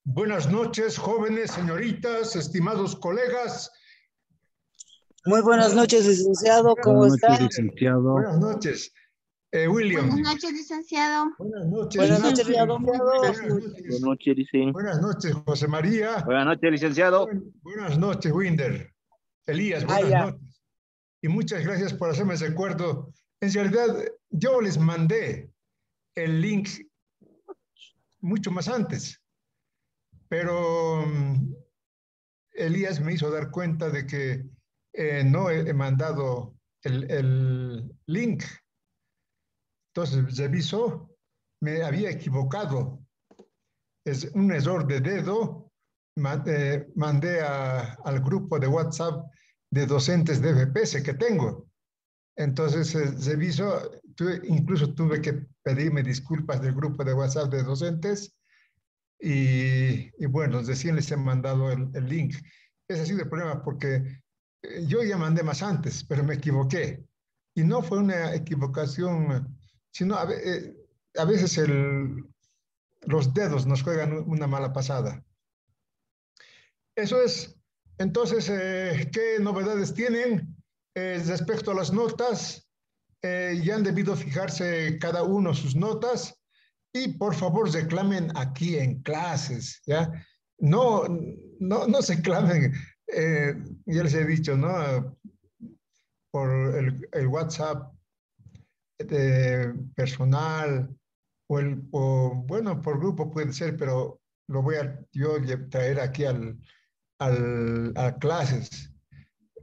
Buenas noches, jóvenes, señoritas, estimados colegas. Muy buenas noches, licenciado. ¿Cómo Buenas está? noches, licenciado. Buenas noches, William. Buenas noches, licenciado. Buenas noches, Buenas noches, Nancy. licenciado. Muy buenas Buenas noches. noches. Buenas noches, licen. Buenas noches, José María. Buenas noches, licenciado. Buenas noches, Winder. Elías, buenas Ya. noches. Y muchas gracias por hacerme ese acuerdo. En realidad, yo les mandé el link mucho más antes, pero Elías me hizo dar cuenta de que no he mandado el link. Entonces revisó, me había equivocado. Es un error de dedo. Mandé al grupo de WhatsApp de docentes de FPS que tengo. Entonces revisó, incluso tuve que pedirme disculpas del grupo de WhatsApp de docentes y bueno, recién les he mandado el link. Ese ha sido el problema porque yo ya mandé más antes, pero me equivoqué. Y no fue una equivocación, sino a veces los dedos nos juegan una mala pasada. Eso es. Entonces, ¿qué novedades tienen respecto a las notas? Ya han debido fijarse cada uno sus notas y por favor reclamen aquí en clases, ¿ya? No se clamen, ya les he dicho, ¿no? Por el WhatsApp personal o bueno, por grupo puede ser, pero lo voy a yo traer aquí a clases.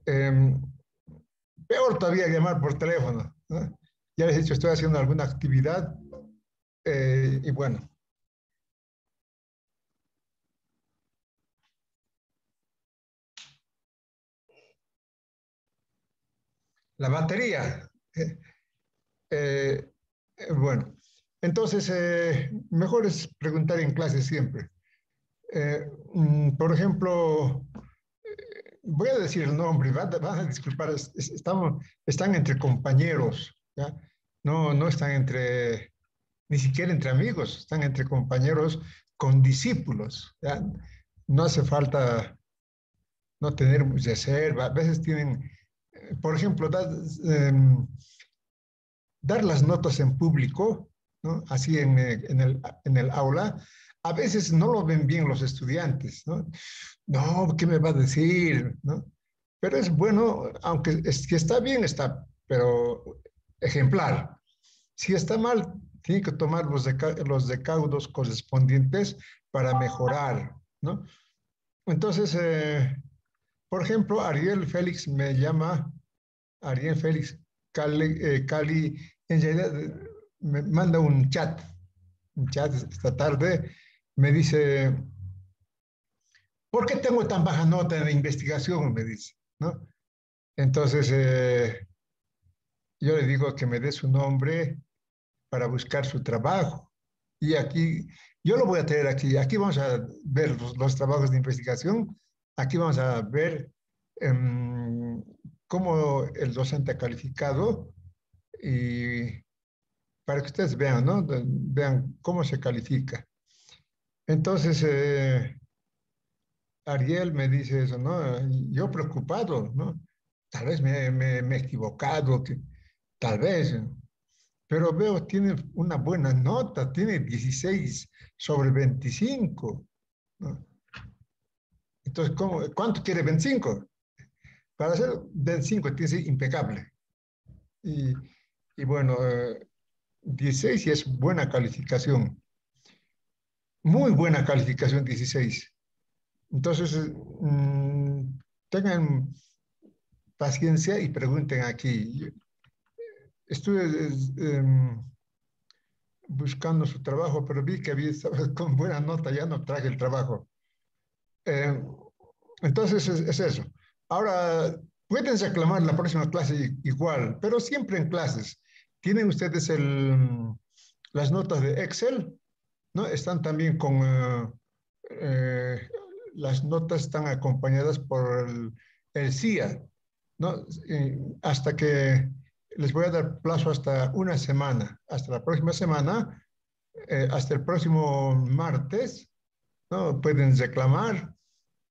Peor todavía llamar por teléfono, ¿no? Ya les he dicho, estoy haciendo alguna actividad y bueno. La batería. Bueno, entonces mejor es preguntar en clase siempre. Por ejemplo, voy a decir el nombre, van a disculpar, están entre compañeros, ¿ya? No están ni siquiera entre amigos, están entre compañeros con discípulos, ¿ya? No hace falta no tener reserva, a veces tienen, por ejemplo, dar las notas en público, ¿no? Así en el aula, a veces no lo ven bien los estudiantes, ¿no? No, ¿qué me va a decir? ¿No? Pero es bueno, aunque si está bien, está, pero ejemplar. Si está mal, tiene que tomar los recaudos correspondientes para mejorar, ¿no? Entonces, por ejemplo, Ariel Félix me llama, Ariel Félix Cali, en realidad me manda un chat esta tarde, me dice, ¿por qué tengo tan baja nota en la investigación? Me dice, ¿no? Entonces, yo le digo que me dé su nombre para buscar su trabajo. Y aquí, yo lo voy a traer aquí. Aquí vamos a ver los trabajos de investigación. Aquí vamos a ver cómo el docente ha calificado y para que ustedes vean, ¿no? Vean cómo se califica. Entonces, Ariel me dice eso, ¿no? Yo preocupado, ¿no? Tal vez me he equivocado, tal vez, pero veo, tiene una buena nota, tiene 16 sobre 25, ¿no? Entonces, ¿cuánto quiere 25? Para ser 25 tiene que ser impecable. Y bueno, 16 y es buena calificación. Muy buena calificación 16. Entonces, tengan paciencia y pregunten aquí. Estuve buscando su trabajo, pero vi que estaba con buena nota, ya no traje el trabajo. Entonces, es eso. Ahora, pueden reclamar la próxima clase igual, pero siempre en clases. ¿Tienen ustedes las notas de Excel? ¿No? Están también con... las notas están acompañadas por el CIA, ¿no? Hasta que les voy a dar plazo hasta una semana, hasta la próxima semana, hasta el próximo martes, ¿no? Pueden reclamar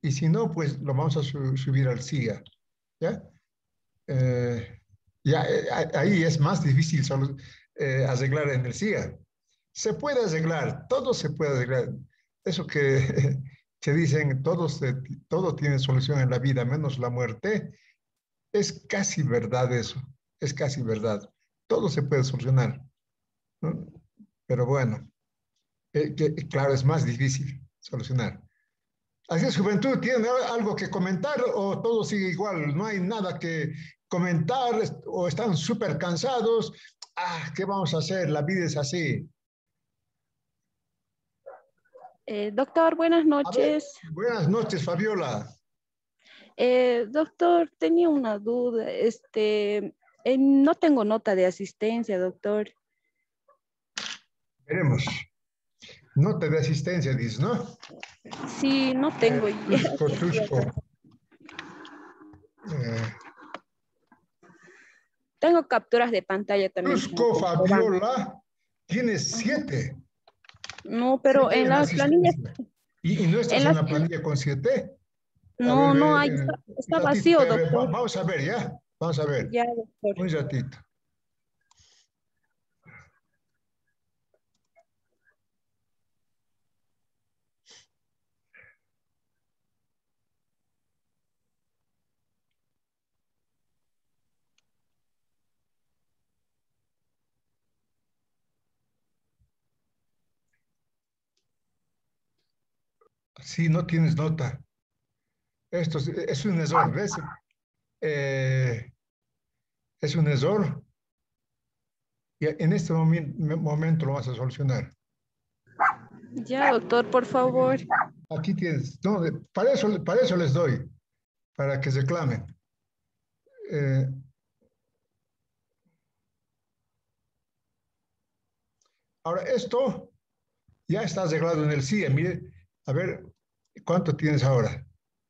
y si no, pues lo vamos a subir al SIGA, ¿ya? Eh, ahí es más difícil arreglar en el SIGA. Se puede arreglar, todo se puede arreglar. Eso que, que dicen, todo tiene solución en la vida, menos la muerte, es casi verdad eso, es casi verdad. Todo se puede solucionar, ¿no? Pero bueno, claro, es más difícil solucionar. Así es, juventud, ¿tienen algo que comentar o todo sigue igual? No hay nada que comentar o están súper cansados. Ah, ¿qué vamos a hacer? La vida es así. Doctor, buenas A ver, noches. buenas noches, Fabiola. Doctor, tenía una duda. No tengo nota de asistencia, doctor. Veremos. Nota de asistencia, dices, ¿no? Sí, no tengo. Tusco. Tengo capturas de pantalla también. Tusco, Fabiola, tienes 7. No, pero 7 en en las planillas, asistencia. ¿Y no estás en en las, la planilla con 7? A ver, no, no hay, un está ratito, vacío, doctor. vamos a ver, ¿ya? Vamos a ver, Ya, doctor. un ratito. Sí, no tienes nota. Esto es un error, ¿ves? Es un error y en este momento lo vas a solucionar. Ya, doctor, por favor. Aquí tienes, no, para eso les doy, para que reclamen. Eh, ahora, esto ya está arreglado en el CIE. Mire, a ver, ¿cuánto tienes ahora?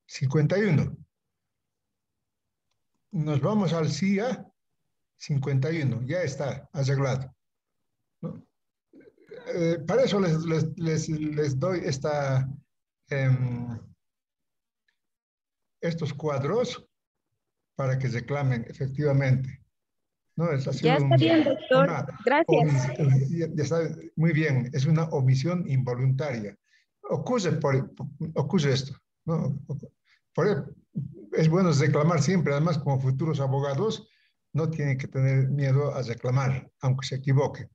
51. Nos vamos al CIA, 51. Ya está arreglado, ¿no? Para eso les doy estos cuadros para que reclamen efectivamente. No, ha Ya sido está bien, doctor. una Gracias. ya está muy bien, es una omisión involuntaria. Ocurre esto, ¿no? Es bueno reclamar siempre, además como futuros abogados no tienen que tener miedo a reclamar, aunque se equivoquen.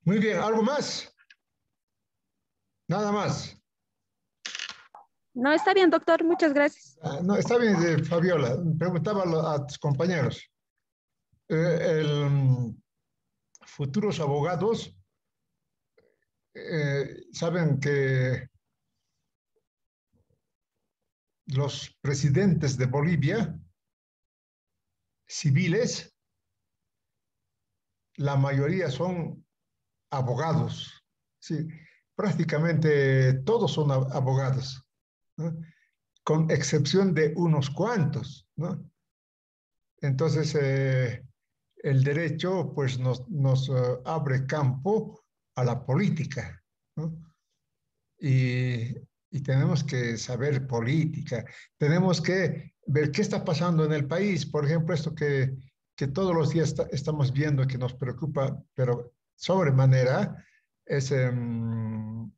Muy bien, ¿algo más? Nada más. No, está bien, doctor. Muchas gracias. No, está bien, Fabiola. Preguntaba a tus compañeros. Futuros abogados saben que los presidentes de Bolivia, civiles, la mayoría son abogados. Sí, prácticamente todos son abogados, ¿no? Con excepción de unos cuantos, ¿no? Entonces, el derecho pues nos abre campo a la política, ¿no? Y, y tenemos que saber política, tenemos que ver qué está pasando en el país. Por ejemplo, esto que todos los días estamos viendo que nos preocupa, pero sobremanera, es el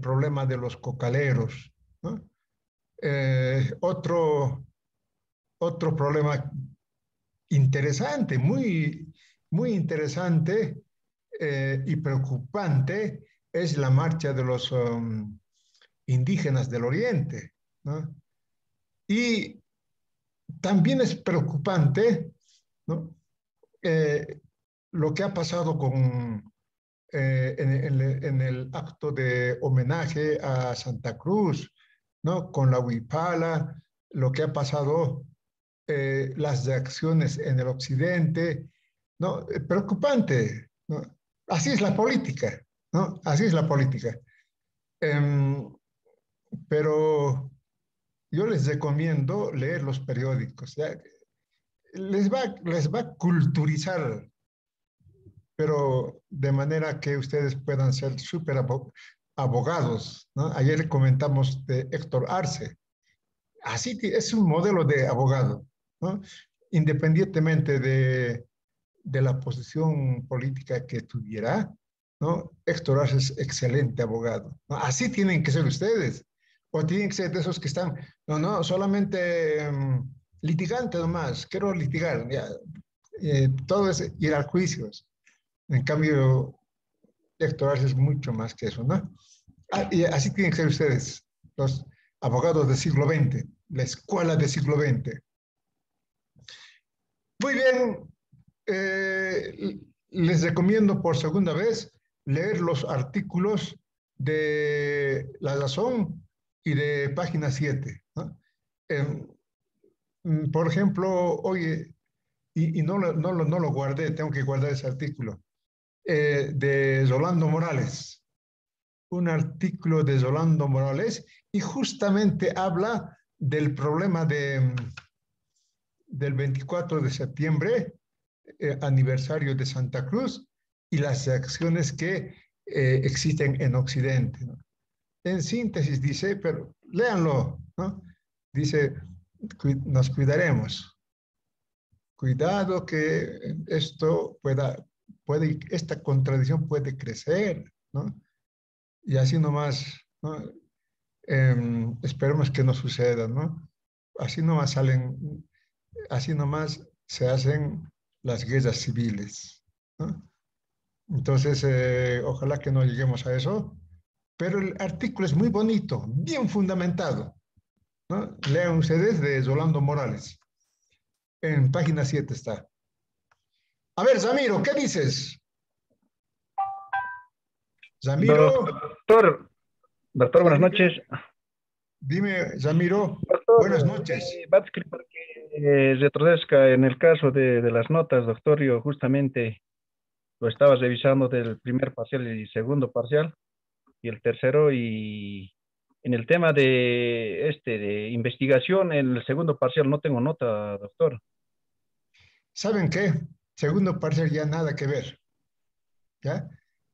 problema de los cocaleros, ¿no? Otro problema interesante, muy interesante y preocupante es la marcha de los indígenas del Oriente, ¿no? Y también es preocupante, ¿no? Lo que ha pasado con en el acto de homenaje a Santa Cruz, ¿no? Con la huipala, lo que ha pasado, las reacciones en el occidente, ¿no? Preocupante, ¿no? Así es la política, ¿no? Así es la política. Em, pero yo les recomiendo leer los periódicos, ¿ya? Les va a culturizar, pero de manera que ustedes puedan ser súper abogados, ¿no? Ayer comentamos de Héctor Arce. Así que es un modelo de abogado, ¿no? Independientemente de la posición política que tuviera, ¿no? Héctor Arce es excelente abogado, ¿no? Así tienen que ser ustedes. O tienen que ser de esos que están, no, solamente litigante nomás, quiero litigar, ya. Todo es ir a juicios. En cambio, Héctor Arce es mucho más que eso, ¿no? Y así tienen que ser ustedes, los abogados del siglo XX, la escuela del siglo XX. Muy bien, les recomiendo por segunda vez leer los artículos de La Razón y de Página 7, ¿no? Por ejemplo, oye, y no lo guardé, tengo que guardar ese artículo, de Rolando Morales, un artículo de Rolando Morales, y justamente habla del problema del 24 de septiembre, aniversario de Santa Cruz, y las reacciones que existen en Occidente, ¿no? En síntesis dice, pero léanlo, ¿no? Dice, nos cuidaremos. Cuidado que esta contradicción puede crecer, ¿no? Y así nomás, ¿no? Esperemos que no suceda, ¿no? Así nomás así nomás se hacen las guerras civiles, ¿no? Entonces, ojalá que no lleguemos a eso, pero el artículo es muy bonito, bien fundamentado, ¿no? Lean ustedes de Rolando Morales, en página 7 está. A ver, Zamiro, ¿qué dices? Zamiro, Doctor, buenas noches. dime, Zamiro, Doctor, buenas noches. va a disculpar que retroceda en el caso de las notas, doctor. Yo justamente lo estaba revisando del primer parcial y segundo parcial y el tercero, y en el tema de investigación, en el segundo parcial no tengo nota, doctor. ¿Saben qué? Segundo parcial ya nada que ver, ¿ya?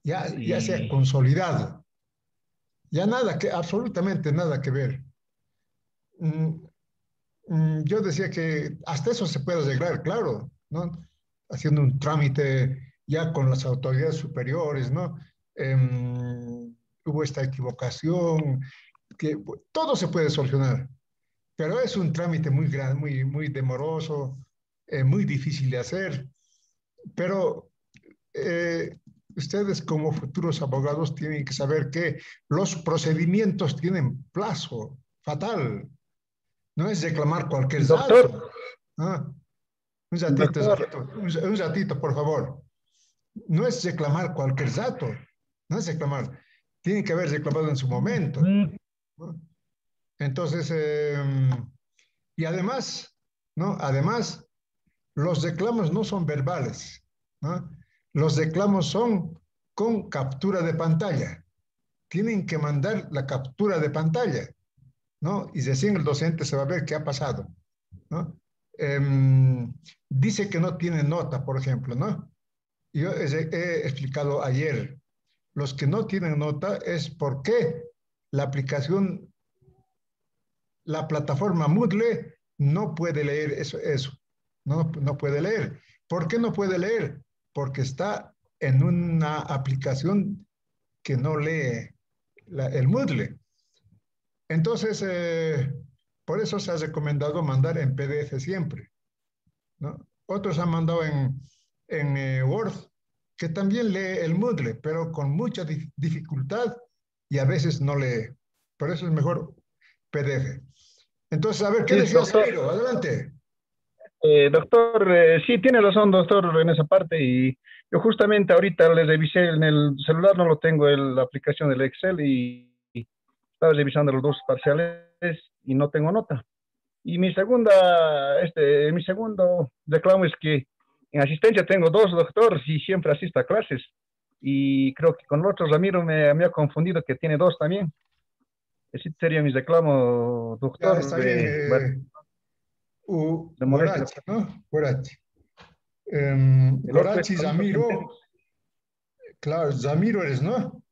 Ya se ha Y consolidado. Ya nada que, absolutamente nada que ver. Yo decía que hasta eso se puede arreglar, claro, ¿no? Haciendo un trámite ya con las autoridades superiores, ¿no? Hubo esta equivocación, que todo se puede solucionar, pero es un trámite muy grande, muy demoroso, muy difícil de hacer, pero eh, ustedes como futuros abogados tienen que saber que los procedimientos tienen plazo fatal. No es reclamar cualquier doctor, dato. Ah, doctor, un ratito, por favor. No es reclamar cualquier dato. No es reclamar. Tiene que haber reclamado en su momento, ¿no? Entonces, y además, ¿no? Además, los reclamos no son verbales, ¿no? Los reclamos son con captura de pantalla. Tienen que mandar la captura de pantalla, ¿no? Y recién el docente se va a ver qué ha pasado, ¿no? Dice que no tiene nota, por ejemplo, ¿no? Yo he explicado ayer, los que no tienen nota es porque la aplicación, la plataforma Moodle no puede leer eso. No puede leer. ¿Por qué no puede leer? Porque está en una aplicación que no lee el Moodle. Entonces, por eso se ha recomendado mandar en PDF siempre, ¿no? Otros han mandado en Word, que también lee el Moodle, pero con mucha dificultad y a veces no lee. Por eso es mejor PDF. Entonces, a ver, ¿qué sí, decías, doctor. Ramiro? Adelante. Doctor, sí, tiene razón, doctor, en esa parte. Y yo justamente ahorita le revisé en el celular, no lo tengo, la aplicación del Excel, y estaba revisando los dos parciales y no tengo nota. Y mi segundo reclamo es que en asistencia tengo dos doctores y siempre asisto a clases. Y creo que con el otro Ramiro me ha confundido que tiene dos también. Ese sería mi reclamo, Ya doctor, está bien, de molestia. Guarachi, ¿no? Guarachi. El otro es Guarachi, Ramiro Centeno. Zamiro, claro, Zamiro eres, ¿no?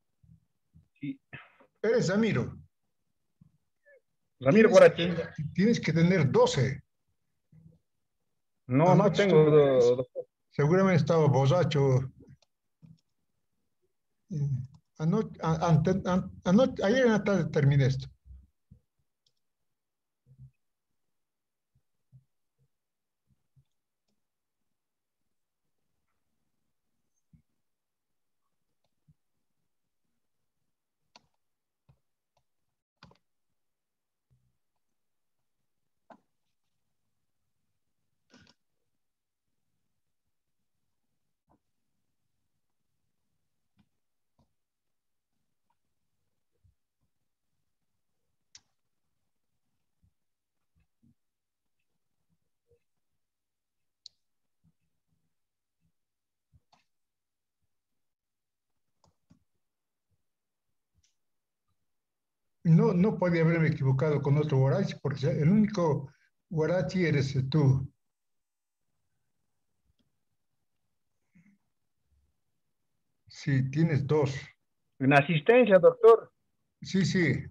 Sí, Eres Zamiro. Ramiro Tienes que, Guarachi. tienes que tener 12. No, no Anoche tengo, doctor. seguramente estaba borracho. Ayer en la tarde terminé esto. No, no podía haberme equivocado con otro Guarachi, porque el único Guarachi eres tú. Sí, tienes dos. En asistencia, doctor. Sí, sí.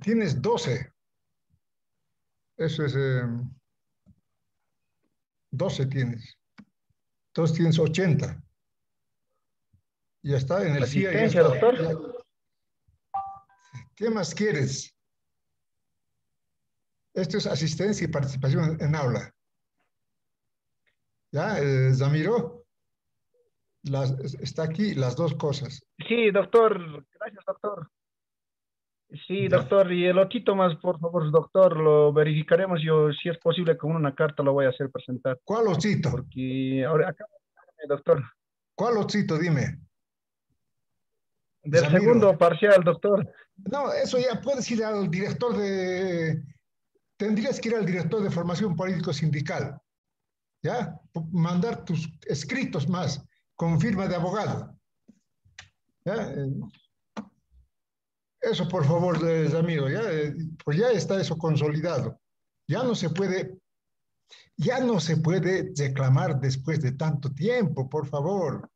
Tienes 12. Eso es 12 tienes. Entonces tienes 80. Ya está, en el CIA ya Asistencia, está. doctor. ¿Qué más quieres? Esto es asistencia y participación en aula. ¿Ya, Zamiro? Está aquí las dos cosas. Sí, doctor. Gracias, doctor. Sí, ¿Ya? doctor. Y el otito más, por favor, doctor, lo verificaremos. Yo, si es posible, con una carta lo voy a hacer presentar. ¿Cuál osito? Porque ahora acá, doctor. ¿Cuál osito? Dime. Del Zamiro. segundo parcial, doctor. No, eso ya puedes ir al director de... Tendrías que ir al director de formación político sindical. ¿Ya? Mandar tus escritos más con firma de abogado. ¿Ya? Eso, por favor, Ramiro, ya, pues ya está eso consolidado. Ya no se puede, ya no se puede reclamar después de tanto tiempo, por favor.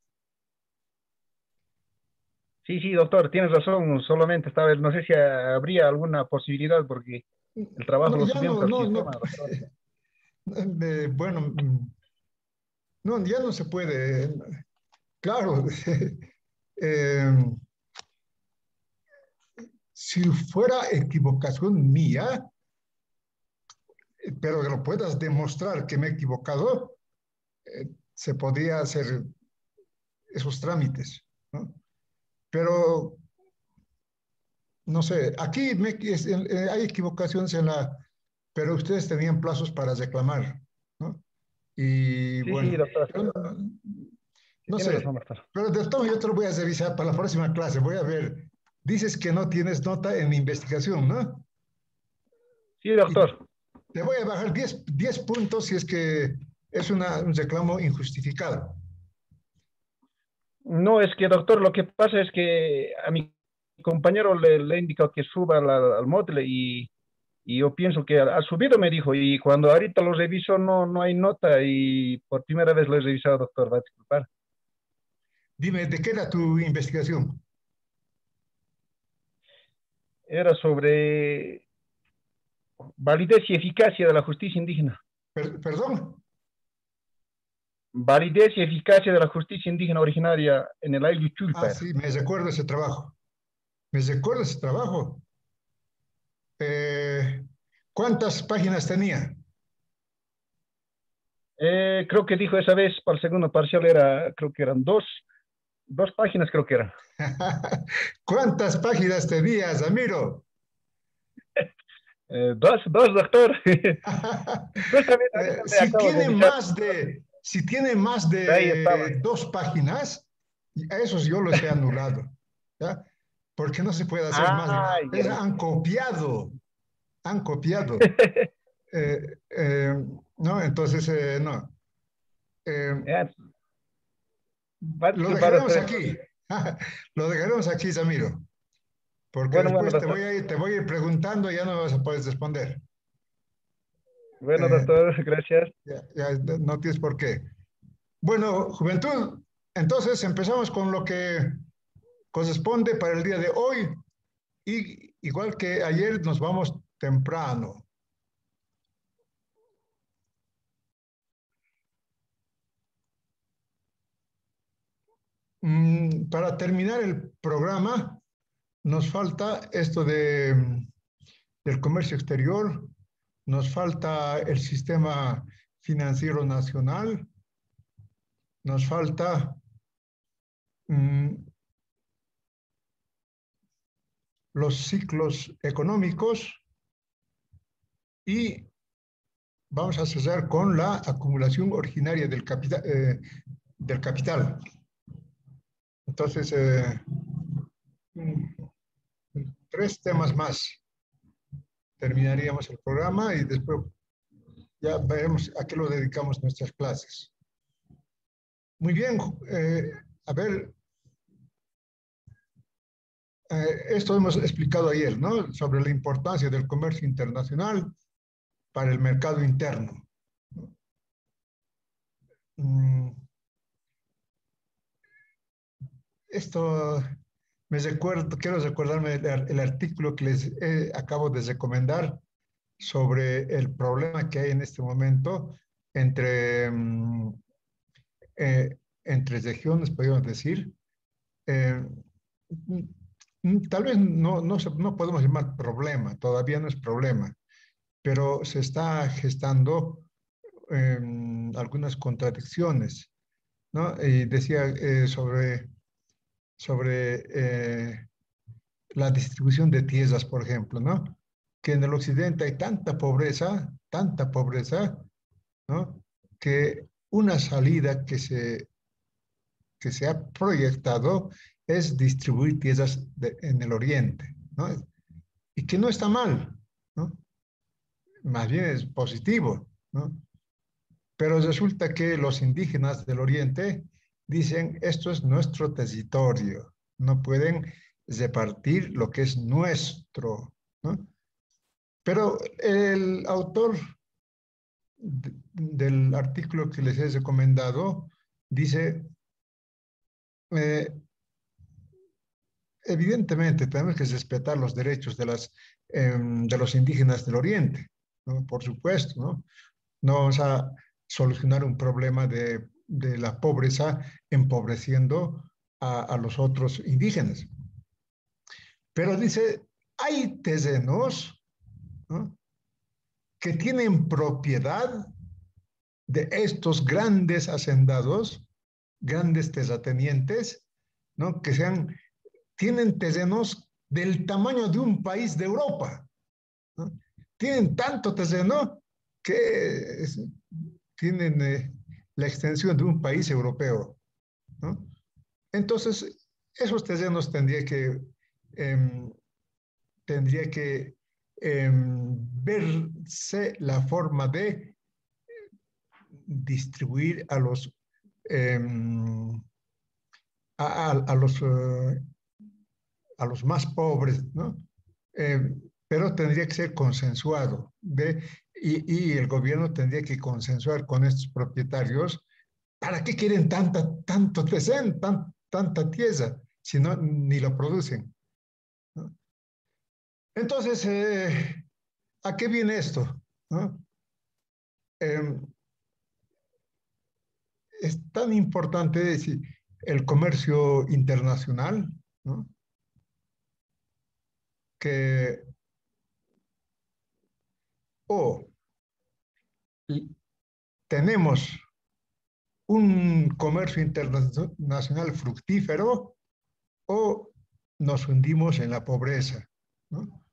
Sí, sí, doctor, tienes razón. Solamente esta vez no sé si habría alguna posibilidad porque el trabajo No, lo ya subimos no, al no, sistema, no. doctor. Bueno, no, ya no se puede. Claro, eh, si fuera equivocación mía, pero que lo puedas demostrar que me he equivocado, se podría hacer esos trámites, ¿no? Pero, no sé, aquí hay equivocaciones pero ustedes tenían plazos para reclamar, ¿no? Y Sí, sí, bueno, doctor. yo Sí, no tienes sé, razón, doctor. pero de todo yo te lo voy a revisar para la próxima clase, voy a ver, dices que no tienes nota en mi investigación, ¿no? Sí, Y doctor. te voy a bajar 10 puntos si es que es un reclamo injustificado. No, es que, doctor, lo que pasa es que a mi compañero le he indicado que suba al módulo y yo pienso que ha subido, me dijo, y cuando ahorita lo reviso no hay nota y por primera vez lo he revisado, doctor, va a disculpar. Dime, ¿de qué era tu investigación? Era sobre validez y eficacia de la justicia indígena. ¿Perdón? Validez y eficacia de la justicia indígena originaria en el Ayllu Ah, Chulpa. sí, me recuerdo ese trabajo. Me recuerdo ese trabajo. Eh, ¿Cuántas páginas tenía? Creo que dijo esa vez para el segundo parcial creo que eran dos páginas, creo que eran. ¿Cuántas páginas tenías, Amiro? Dos, doctor. Justamente ahorita me Si acabo de tiene avisar. si tiene más Ahí estaba. de 2 páginas, a esos yo los he anulado, ¿ya? Porque no se puede hacer más. Ah, ya. Han copiado, han copiado. No, entonces, no. Ya, va a Lo disculpar dejaremos usted. aquí. Lo dejaremos aquí, Samiro, porque Bueno, después doctor. te voy a ir preguntando y ya no vas a poder responder. Bueno, Eh, doctor, gracias. ya no tienes por qué. Bueno, juventud, entonces empezamos con lo que corresponde para el día de hoy y igual que ayer nos vamos temprano. Para terminar el programa, nos falta esto del comercio exterior, nos falta el sistema financiero nacional, nos falta los ciclos económicos y vamos a cerrar con la acumulación originaria del capital. Entonces, 3 temas más. Terminaríamos el programa y después ya veremos a qué lo dedicamos nuestras clases. Muy bien, a ver, esto hemos explicado ayer, ¿no? Sobre la importancia del comercio internacional para el mercado interno. Esto quiero recordarme el artículo que les acabo de recomendar sobre el problema que hay en este momento entre, entre regiones, podríamos decir. Tal vez no podemos llamar problema, todavía no es problema, pero se está gestando algunas contradicciones, ¿no? Y decía sobre la distribución de tierras, por ejemplo, ¿no? Que en el occidente hay tanta pobreza, ¿no? Que una salida que se ha proyectado es distribuir tierras en el oriente, ¿no? Y que no está mal, ¿no? Más bien es positivo, ¿no? Pero resulta que los indígenas del oriente dicen, esto es nuestro territorio, no pueden repartir lo que es nuestro, ¿no? Pero el autor del artículo que les he recomendado dice, evidentemente tenemos que respetar los derechos de los indígenas del oriente, ¿no? Por supuesto, ¿no? No vamos a solucionar un problema de la pobreza empobreciendo a los otros indígenas. Pero dice, hay terrenos, ¿no?, que tienen propiedad de estos grandes hacendados, grandes terratenientes, ¿no?, que tienen terrenos del tamaño de un país de Europa, ¿no? Tienen tanto terreno que tienen la extensión de un país europeo, ¿no? Entonces, esos terrenos tendría que verse la forma de distribuir a los, a los más pobres, ¿no? Pero tendría que ser consensuado y el gobierno tendría que consensuar con estos propietarios. ¿Para qué quieren tanto terreno, tanta tierra, si no, ni lo producen, ¿no? Entonces, ¿a qué viene esto, ¿no? Es tan importante decir, el comercio internacional, ¿no?, que o tenemos un comercio internacional fructífero o nos hundimos en la pobreza, ¿no?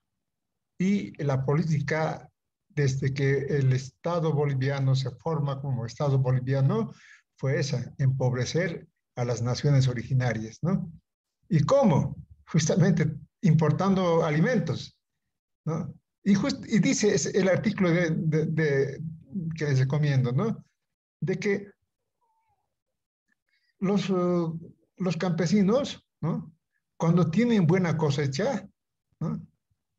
Y la política, desde que el Estado boliviano se forma como Estado boliviano, fue esa, empobrecer a las naciones originarias, ¿no? ¿Y cómo? Justamente importando alimentos, ¿no? Y dice el artículo que les recomiendo, ¿no? De que los, los campesinos, ¿no? Cuando tienen buena cosecha, ¿no?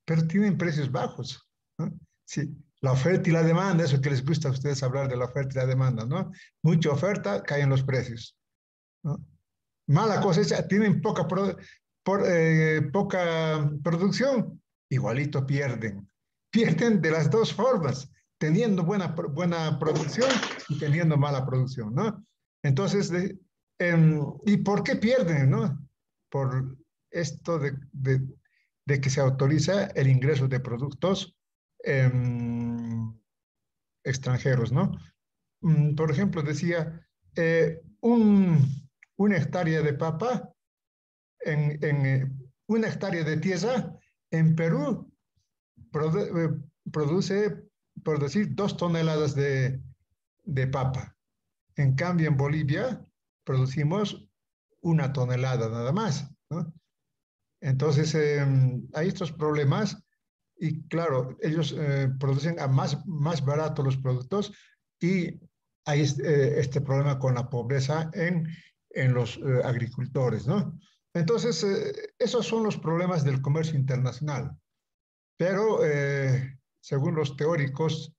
Pero tienen precios bajos, ¿no? Sí, la oferta y la demanda, eso que les gusta a ustedes hablar de la oferta y la demanda, ¿no? Mucha oferta, caen los precios, ¿no? Mala cosecha, tienen poca producción, igualito pierden. Pierden de las dos formas, teniendo buena producción y teniendo mala producción, ¿no? Entonces, ¿y por qué pierden, no? Por esto de que se autoriza el ingreso de productos eh, extranjeros, ¿no? Por ejemplo, decía, una hectárea de papa una hectárea de tierra en Perú produce, por decir, 2 toneladas de papa. En cambio, en Bolivia producimos 1 tonelada nada más, ¿no? Entonces, hay estos problemas y claro, ellos producen a más barato los productos y hay este problema con la pobreza en los agricultores, ¿no? Entonces, esos son los problemas del comercio internacional. Pero, según los teóricos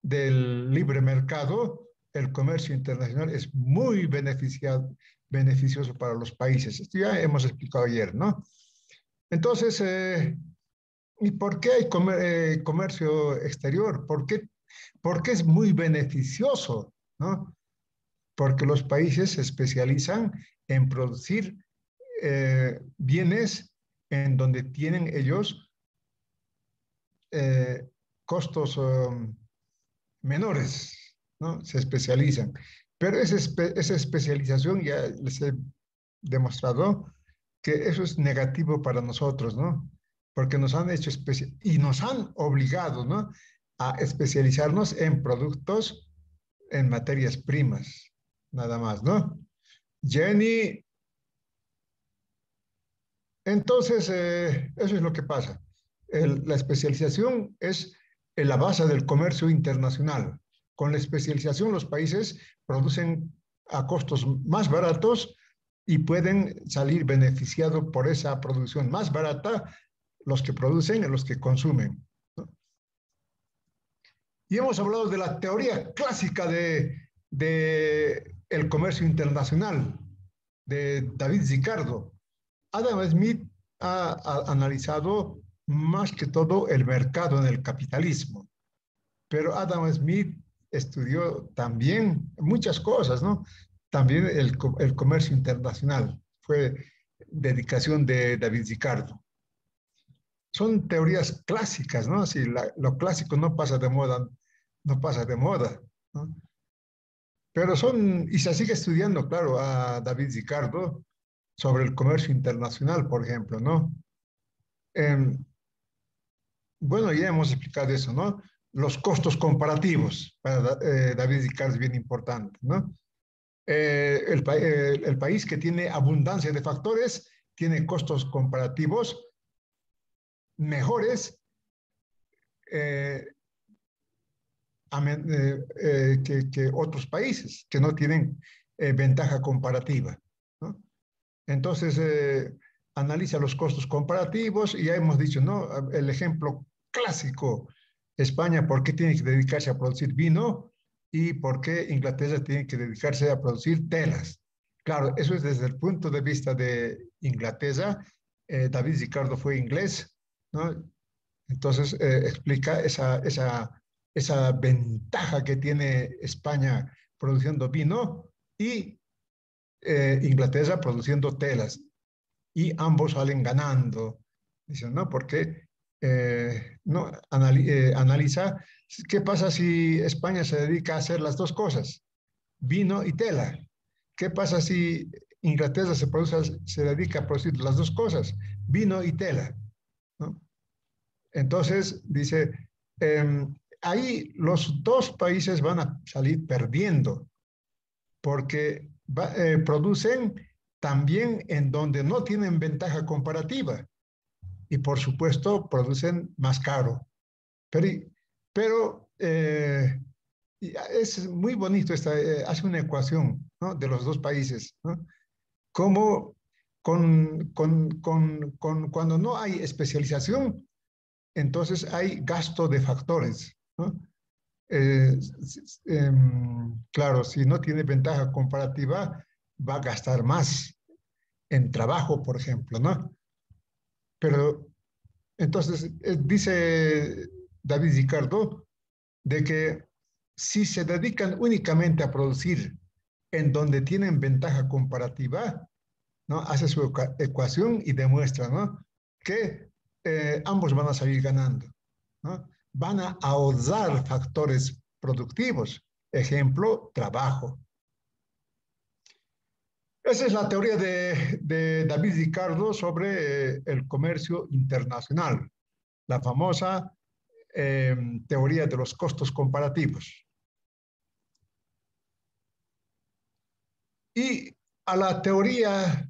del libre mercado, el comercio internacional es muy beneficioso para los países. Esto ya hemos explicado ayer, ¿no? Entonces, ¿y por qué hay comercio exterior? ¿Por qué es muy beneficioso, ¿no? Porque los países se especializan en producir bienes en donde tienen ellos costos menores, ¿no? Se especializan. Pero esa especialización ya les he demostrado que eso es negativo para nosotros, ¿no? Porque nos han hecho y nos han obligado, ¿no? A especializarnos en productos, en materias primas, nada más, ¿no? Jenny, entonces, eso es lo que pasa. La especialización es la base del comercio internacional. Con la especialización, los países producen a costos más baratos y pueden salir beneficiados por esa producción más barata los que producen y los que consumen, ¿no? Y hemos hablado de la teoría clásica de el comercio internacional, de David Ricardo. Adam Smith ha analizado más que todo el mercado en el capitalismo, pero Adam Smith estudió también muchas cosas, ¿no? También el comercio internacional fue dedicación de David Ricardo. Son teorías clásicas, ¿no? Si lo clásico no pasa de moda, no pasa de moda, ¿no? Pero y se sigue estudiando, claro, a David Ricardo sobre el comercio internacional, por ejemplo, ¿no? Eh, bueno, ya hemos explicado eso, ¿no? Los costos comparativos para David Ricardo es bien importante, ¿no? El país que tiene abundancia de factores tiene costos comparativos mejores eh, que otros países que no tienen ventaja comparativa, ¿no? Entonces, analiza los costos comparativos y ya hemos dicho, ¿no? El ejemplo clásico, España, ¿por qué tiene que dedicarse a producir vino? ¿Y por qué Inglaterra tiene que dedicarse a producir telas? Claro, eso es desde el punto de vista de Inglaterra. David Ricardo fue inglés, ¿no? Entonces, explica esa ventaja que tiene España produciendo vino y Inglaterra produciendo telas. Y ambos salen ganando. Dicen, ¿no? Porque no, analiza qué pasa si España se dedica a hacer las dos cosas, vino y tela. ¿Qué pasa si Inglaterra se dedica a producir las dos cosas, vino y tela, ¿no? Entonces, dice, ahí los dos países van a salir perdiendo porque producen también en donde no tienen ventaja comparativa y por supuesto producen más caro. Pero es muy bonito, hace una ecuación, ¿no?, de los dos países, ¿no? Como cuando no hay especialización, entonces hay gasto de factores, ¿no? Claro, si no tiene ventaja comparativa, va a gastar más en trabajo, por ejemplo, ¿no? Pero entonces dice David Ricardo de que si se dedican únicamente a producir en donde tienen ventaja comparativa, ¿no?, hace su ecuación y demuestra, ¿no?, que ambos van a salir ganando, ¿no? Van a ahorrar factores productivos. Ejemplo, trabajo. Esa es la teoría de David Ricardo sobre el comercio internacional, la famosa teoría de los costos comparativos. Y a la teoría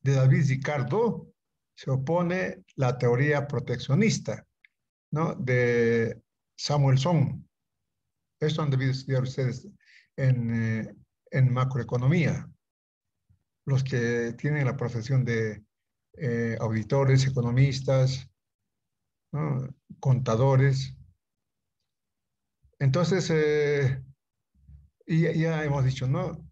de David Ricardo se opone la teoría proteccionista, ¿no?, de Samuelson. Esto han debido estudiar ustedes en macroeconomía, los que tienen la profesión de auditores, economistas, ¿no?, contadores. Entonces, ya hemos dicho, ¿no?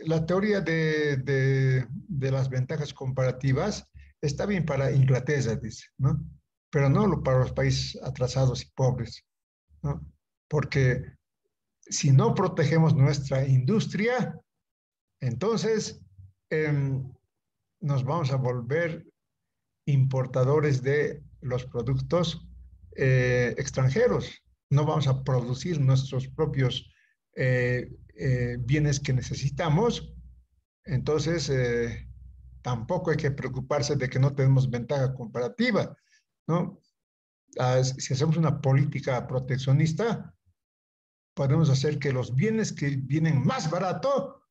La teoría de las ventajas comparativas está bien para Inglaterra, dice, ¿no? Pero no para los países atrasados y pobres, ¿no? Porque si no protegemos nuestra industria, entonces nos vamos a volver importadores de los productos extranjeros. No vamos a producir nuestros propios bienes que necesitamos. Entonces, tampoco hay que preocuparse de que no tenemos ventaja comparativa, ¿no? Si hacemos una política proteccionista, podemos hacer que los bienes que vienen más barato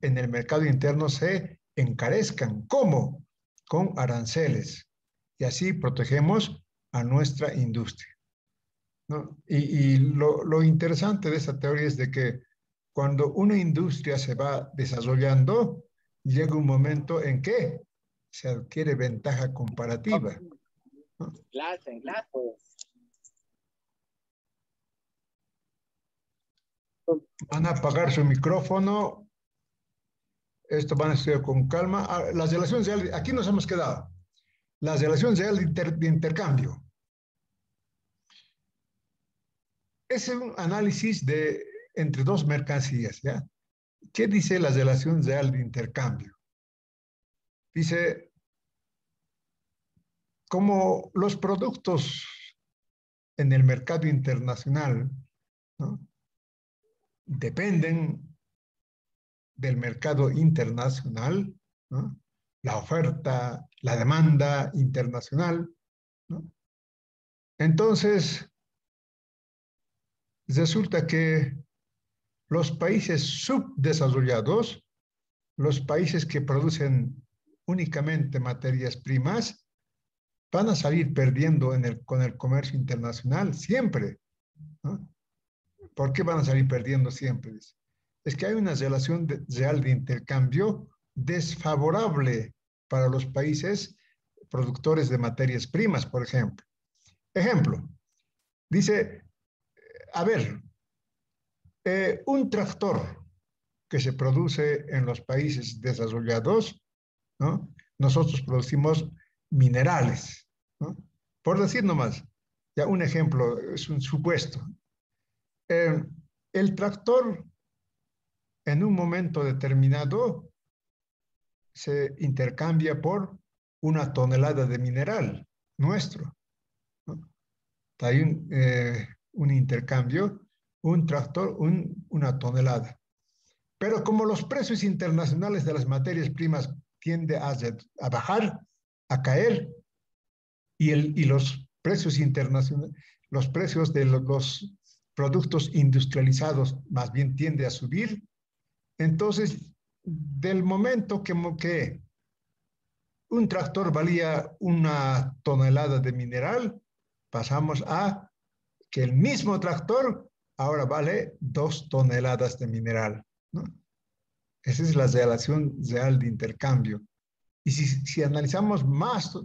en el mercado interno se encarezcan. ¿Cómo? Con aranceles. Y así protegemos a nuestra industria, ¿no? Y lo interesante de esta teoría es de que cuando una industria se va desarrollando, llega un momento en que se adquiere ventaja comparativa, ¿no? Van a apagar su micrófono. Esto van a estudiar con calma. Las relaciones reales, aquí nos hemos quedado. Las relaciones reales de intercambio. Es un análisis entre dos mercancías, ¿ya? ¿Qué dice la relación real de intercambio? Dice, como los productos en el mercado internacional, ¿no?, dependen del mercado internacional, ¿no?, la oferta, la demanda internacional, ¿no? Entonces, resulta que los países subdesarrollados, los países que producen únicamente materias primas, van a salir perdiendo con el comercio internacional siempre, ¿no? ¿Por qué van a salir perdiendo siempre? Es que hay una relación real de intercambio desfavorable para los países productores de materias primas, por ejemplo. Ejemplo, dice, a ver, un tractor que se produce en los países desarrollados, ¿no?, nosotros producimos minerales, ¿no? Por decir nomás, ya un ejemplo, es un supuesto. El tractor en un momento determinado se intercambia por una tonelada de mineral nuestro, ¿no? Hay un intercambio, un tractor, una tonelada. Pero como los precios internacionales de las materias primas tienden a bajar, a caer, y los precios internacionales, los precios de los productos industrializados más bien tiende a subir. Entonces, del momento que un tractor valía 1 tonelada de mineral, pasamos a que el mismo tractor ahora vale 2 toneladas de mineral, ¿no? Esa es la relación real de intercambio. Y si analizamos más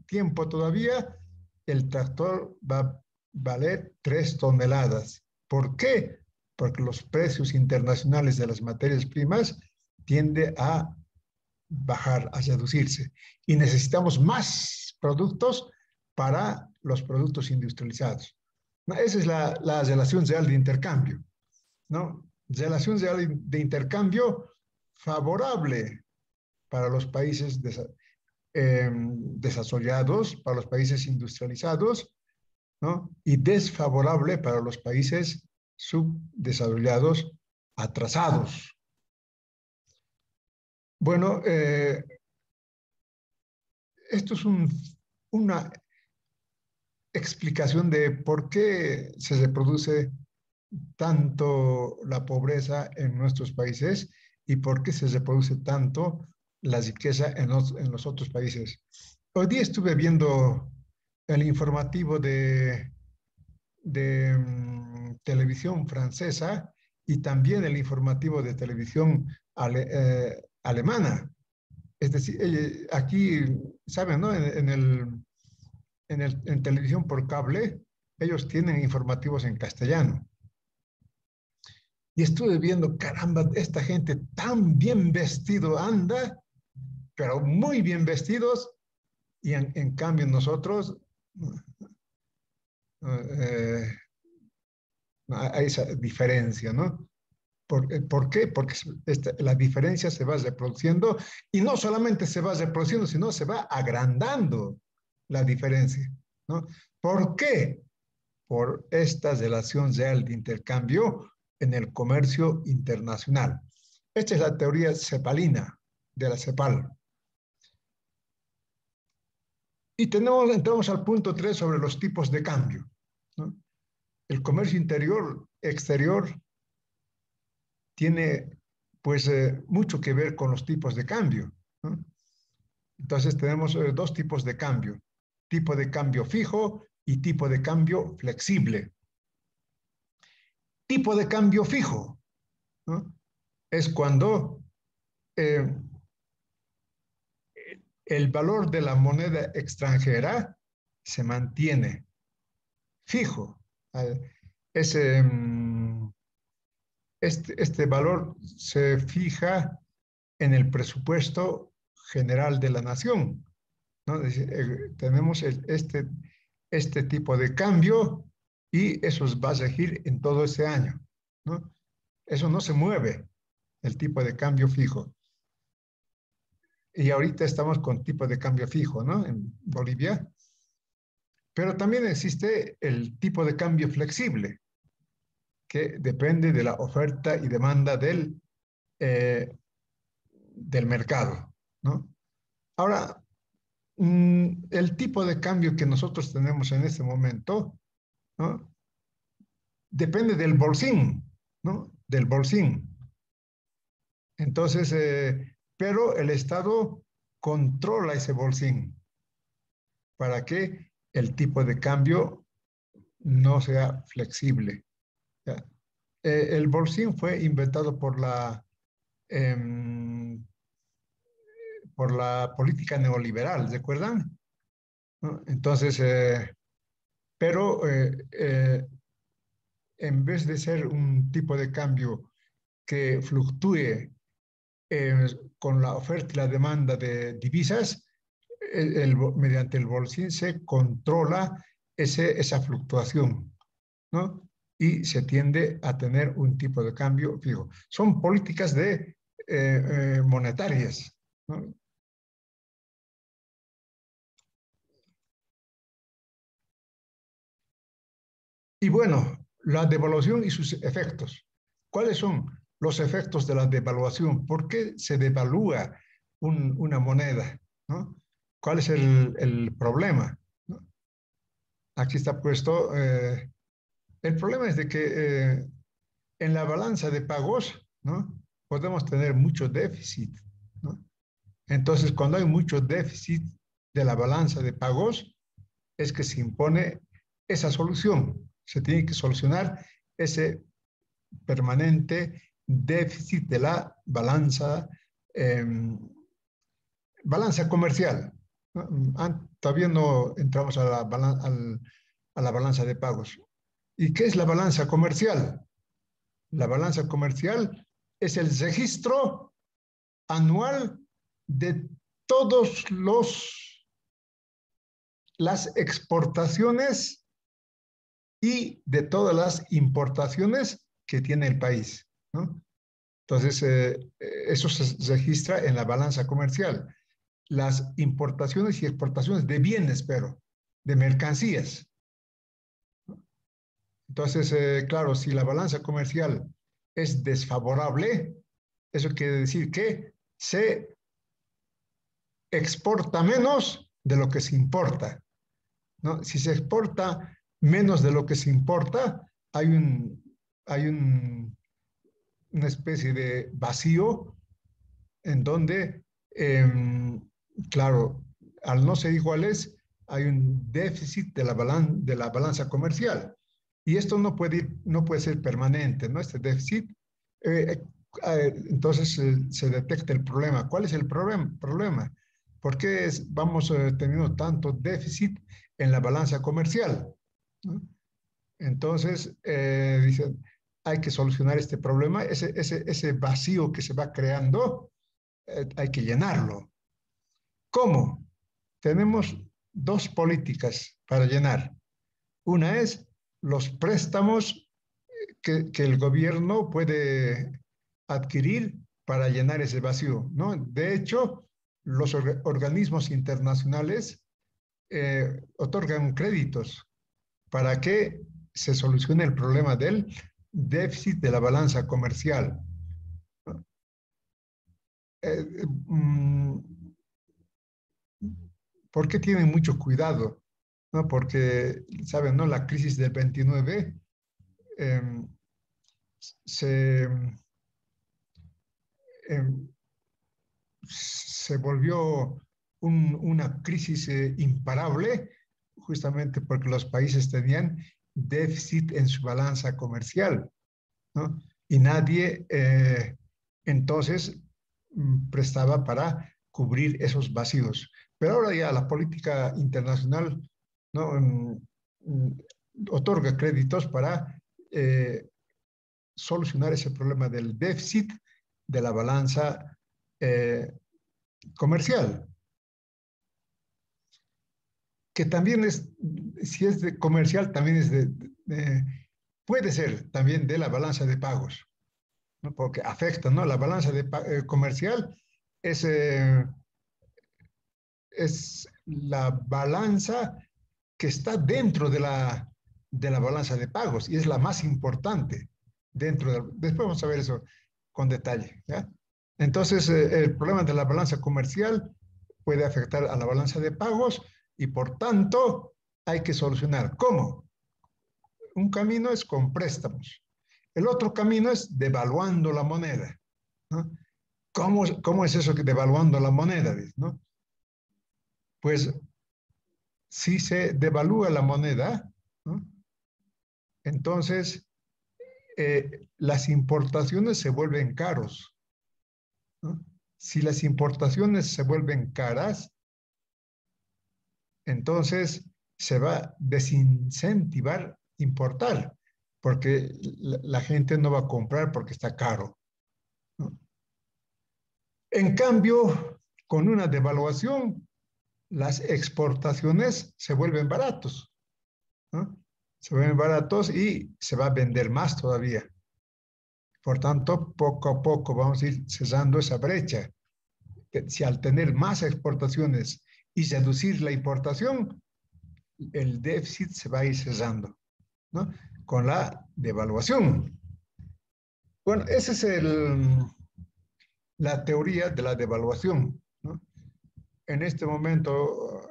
tiempo todavía, el tractor va a valer 3 toneladas. ¿Por qué? Porque los precios internacionales de las materias primas tienden a bajar, a reducirse. Y necesitamos más productos para los productos industrializados. Esa es la relación real de intercambio, ¿no? Relación real de intercambio favorable para los países desarrollados, para los países industrializados, ¿no? Y desfavorable para los países subdesarrollados, atrasados. Bueno, esto es una explicación de por qué se reproduce tanto la pobreza en nuestros países y por qué se reproduce tanto la riqueza en los otros países. Hoy día estuve viendo el informativo de televisión francesa y también el informativo de televisión alemana. Es decir, aquí, ¿saben, no? En televisión por cable, ellos tienen informativos en castellano. Y estuve viendo, caramba, esta gente tan bien vestido anda, pero muy bien vestidos, y en cambio nosotros hay esa diferencia, ¿no? ¿Por qué? Porque la diferencia se va reproduciendo, y no solamente se va reproduciendo, sino se va agrandando la diferencia, ¿no? ¿Por qué? Por esta relación real de intercambio en el comercio internacional. Esta es la teoría cepalina de la CEPAL. Y entramos al punto 3 sobre los tipos de cambio, ¿no? El comercio exterior tiene pues mucho que ver con los tipos de cambio, ¿no? Entonces tenemos dos tipos de cambio: tipo de cambio fijo y tipo de cambio flexible. Tipo de cambio fijo, ¿no? Es cuando el valor de la moneda extranjera se mantiene fijo. Este valor se fija en el presupuesto general de la nación, ¿no? Tenemos este tipo de cambio y eso va a regir en todo ese año, ¿no? Eso no se mueve, el tipo de cambio fijo. Y ahorita estamos con tipo de cambio fijo, ¿no? En Bolivia. Pero también existe el tipo de cambio flexible, que depende de la oferta y demanda del mercado, ¿no? Ahora, el tipo de cambio que nosotros tenemos en este momento, ¿no? Depende del bolsín, ¿no? Del bolsín. Entonces, pero el Estado controla ese bolsín para que el tipo de cambio no sea flexible. El bolsín fue inventado por la política neoliberal, ¿recuerdan? ¿No? Entonces, pero en vez de ser un tipo de cambio que fluctúe con la oferta y la demanda de divisas, mediante el bolsín se controla esa fluctuación, ¿no? Y se tiende a tener un tipo de cambio fijo. Son políticas monetarias, ¿no? Y bueno, la devaluación y sus efectos. ¿Cuáles son los efectos de la devaluación? ¿Por qué se devalúa una moneda, ¿no? ¿Cuál es el problema, ¿no? aquí está puesto, el problema es de que en la balanza de pagos, ¿no? Podemos tener mucho déficit, ¿no? Entonces, cuando hay mucho déficit de la balanza de pagos, es que se impone esa solución. Se tiene que solucionar ese permanente déficit de la eh, balanza comercial, ¿no? Todavía no entramos a a la balanza de pagos. ¿Y qué es la balanza comercial? La balanza comercial es el registro anual de todos las exportaciones y de todas las importaciones que tiene el país, ¿no? Entonces, eso se registra en la balanza comercial. Las importaciones y exportaciones de bienes, pero de mercancías. Entonces, claro, si la balanza comercial es desfavorable, eso quiere decir que se exporta menos de lo que se importa, ¿no? Si se exporta menos de lo que se importa, hay una especie de vacío en donde, claro, al no ser iguales, hay un déficit de de la balanza comercial. Y esto no puede ser permanente, ¿no? Este déficit. Entonces se detecta el problema. ¿Cuál es el problema? ¿Por qué vamos teniendo tanto déficit en la balanza comercial, ¿no? Entonces, dicen, hay que solucionar este problema, ese vacío que se va creando, hay que llenarlo. ¿Cómo? Tenemos dos políticas para llenar. Una es los préstamos que el gobierno puede adquirir para llenar ese vacío, ¿no? De hecho, los organismos internacionales otorgan créditos para que se solucione el problema del déficit de la balanza comercial. ¿Por qué tienen mucho cuidado? ¿No? Porque, ¿saben, no? La crisis del 29 eh, se, eh, se volvió una crisis imparable justamente porque los países tenían déficit en su balanza comercial, ¿no? Y nadie entonces prestaba para cubrir esos vacíos. Pero ahora ya la política internacional, ¿no? Otorga créditos para solucionar ese problema del déficit de la balanza comercial, que también es, si es de comercial, también es puede ser también de la balanza de pagos, ¿no? Porque afecta, ¿no? La balanza comercial es la balanza que está dentro de la balanza de pagos y es la más importante después vamos a ver eso con detalle, ¿ya? Entonces, el problema de la balanza comercial puede afectar a la balanza de pagos y por tanto hay que solucionar. ¿Cómo? Un camino es con préstamos. El otro camino es devaluando la moneda, ¿no? ¿Cómo es eso que devaluando la moneda, ¿no? Pues si se devalúa la moneda, ¿no? Entonces las importaciones se vuelven caros, ¿no? Si las importaciones se vuelven caras, entonces se va a desincentivar importar, porque la gente no va a comprar porque está caro, ¿no? En cambio, con una devaluación, las exportaciones se vuelven baratos, ¿no? Se vuelven baratos y se va a vender más todavía. Por tanto, poco a poco vamos a ir cerrando esa brecha. Si al tener más exportaciones y reducir la importación, el déficit se va a ir cerrando, ¿no? Con la devaluación. Bueno, esa es la teoría de la devaluación, ¿no? En este momento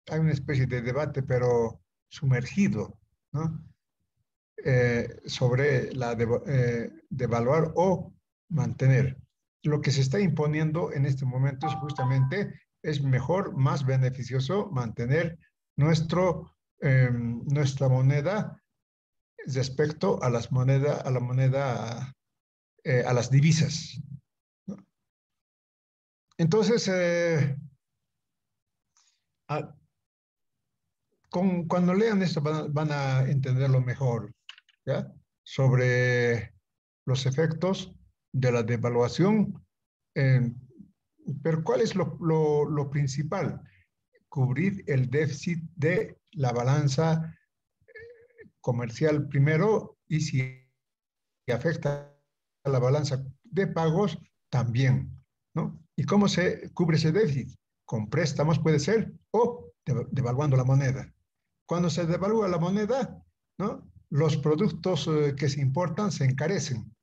hay una especie de debate, pero sumergido, ¿no? Sobre la devaluar o mantener. Lo que se está imponiendo en este momento es justamente, es mejor, más beneficioso mantener nuestra moneda respecto a las a las divisas, ¿no? Entonces, cuando lean esto van a entenderlo mejor, ¿ya? Sobre los efectos de la devaluación. Pero ¿cuál es lo principal? Cubrir el déficit de la balanza comercial primero, y si afecta a la balanza de pagos también, ¿no? ¿Y cómo se cubre ese déficit? Con préstamos puede ser, o devaluando la moneda. Cuando se devalúa la moneda, ¿no?, los productos que se importan se encarecen,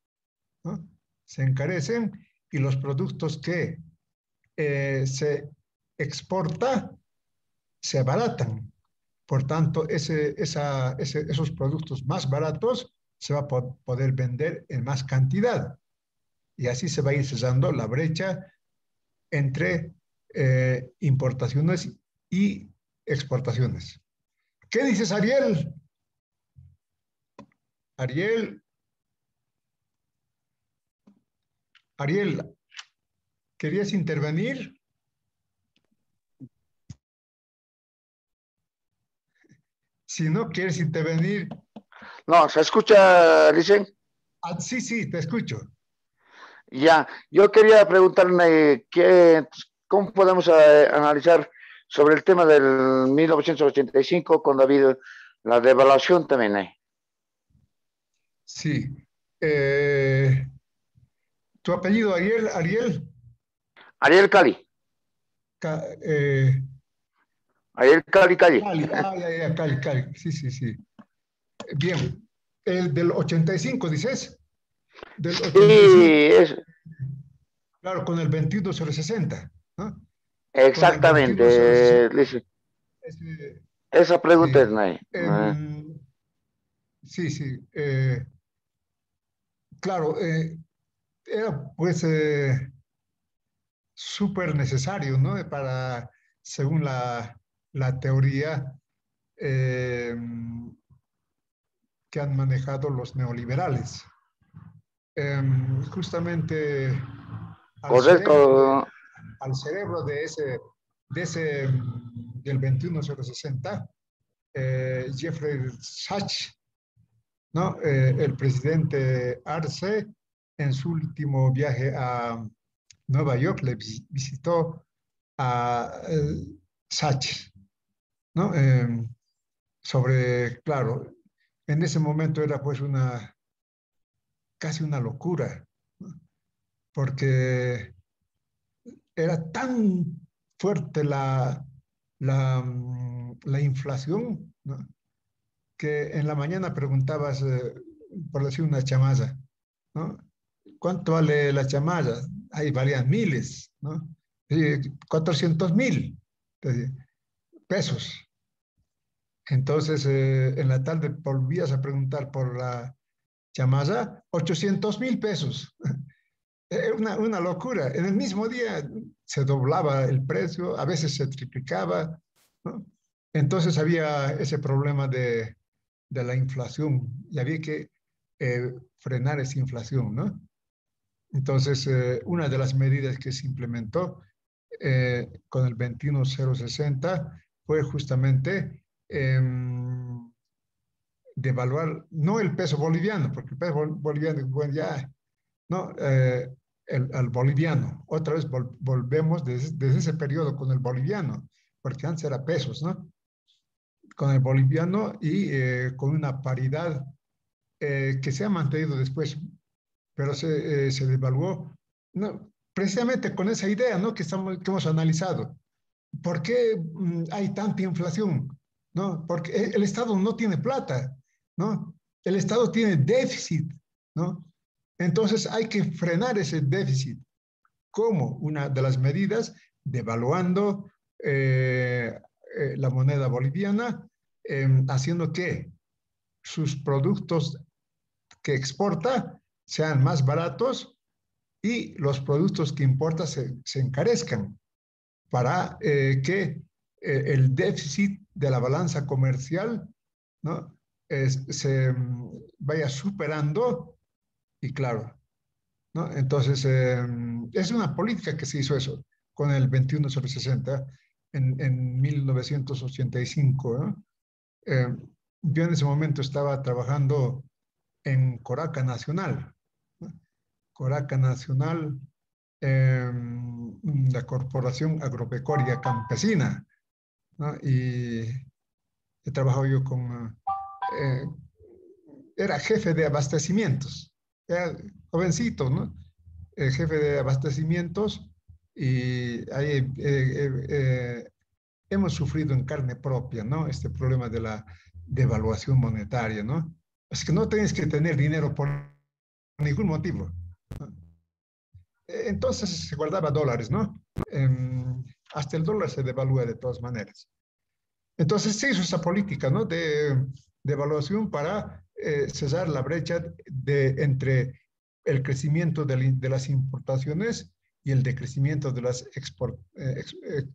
¿no? Se encarecen, y los productos que se exporta se abaratan. Por tanto, esos productos más baratos se va a poder vender en más cantidad. Y así se va a ir cesando la brecha entre importaciones y exportaciones. ¿Qué dices, Ariel? Ariel, ¿querías intervenir? Si no quieres intervenir. No, ¿se escucha, Licen? Sí, sí, te escucho. Ya, yo quería preguntarle cómo podemos analizar sobre el tema del 1985, cuando ha habido la devaluación también. Sí. ¿Tu apellido, Ariel? Ariel Cali. Ariel Cali. Cali, ya, Cali. Sí, sí, sí. Bien. El del 85, ¿dices? Del 85. Sí, Claro, con el 21060, ¿no? exactamente, Licen. Esa pregunta es, sí. Sí, sí. Claro, era pues súper necesario, ¿no? Según la teoría que han manejado los neoliberales. Justamente al correcto. cerebro del 21060, Jeffrey Sachs, ¿no? El presidente Arce, en su último viaje a Nueva York, le visitó a Sachs, ¿no? Claro, en ese momento era pues casi una locura, ¿no? Porque era tan fuerte la inflación, ¿no?, que en la mañana preguntabas, por decir una chamalla, ¿no? ¿Cuánto vale la chamalla? Ahí valían miles, ¿no? 400,000 pesos. Entonces, en la tarde volvías a preguntar por la chamalla, 800,000 pesos. Una locura. En el mismo día se doblaba el precio, a veces se triplicaba, ¿no? Entonces había ese problema de la inflación, y había que frenar esa inflación, ¿no? Entonces, una de las medidas que se implementó con el 21060 fue justamente devaluar, no el peso boliviano, porque el peso boliviano, bueno, ya, no, al boliviano. Otra vez volvemos desde ese periodo con el boliviano, porque antes era pesos, ¿no? Con el boliviano, y con una paridad que se ha mantenido después, pero se devaluó, ¿no?, precisamente con esa idea, ¿no?, que hemos analizado. ¿Por qué hay tanta inflación? ¿No? Porque el Estado no tiene plata, ¿no? El Estado tiene déficit, ¿no? Entonces hay que frenar ese déficit. ¿Cómo? Una de las medidas, devaluando la moneda boliviana, haciendo que sus productos que exporta sean más baratos y los productos que importa se encarezcan para que el déficit de la balanza comercial, ¿no? Se vaya superando y claro, ¿no? Entonces, es una política que se hizo eso con el 21/60 en 1985, ¿no? Yo en ese momento estaba trabajando en Coraca Nacional, ¿no? Coraca Nacional, la Corporación Agropecuaria Campesina, ¿no? Y he trabajado yo con, era jefe de abastecimientos, era jovencito, ¿no? Jefe de abastecimientos y ahí hemos sufrido en carne propia, ¿no? Este problema de la devaluación monetaria, ¿no? Así que no tienes que tener dinero por ningún motivo, ¿no? Entonces se guardaba dólares, ¿no? Hasta el dólar se devalúa de todas maneras. Entonces se hizo esa política, ¿no? De evaluación para cesar la brecha entre el crecimiento de las importaciones y el decrecimiento de las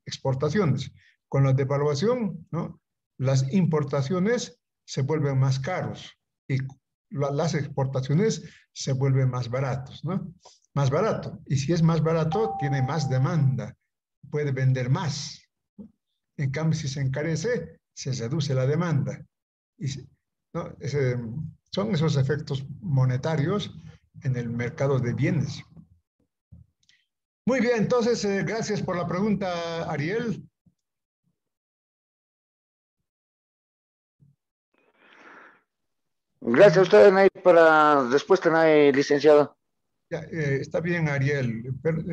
exportaciones. Con la devaluación, ¿no? Las importaciones se vuelven más caros y las exportaciones se vuelven más baratos, ¿no? Más barato. Y si es más barato, tiene más demanda, puede vender más. En cambio, si se encarece, se reduce la demanda. ¿No? Son esos efectos monetarios en el mercado de bienes. Muy bien, entonces, gracias por la pregunta, Ariel. Gracias a usted, Nay, por la respuesta, Nay, licenciado. Ya, está bien, Ariel. Pero,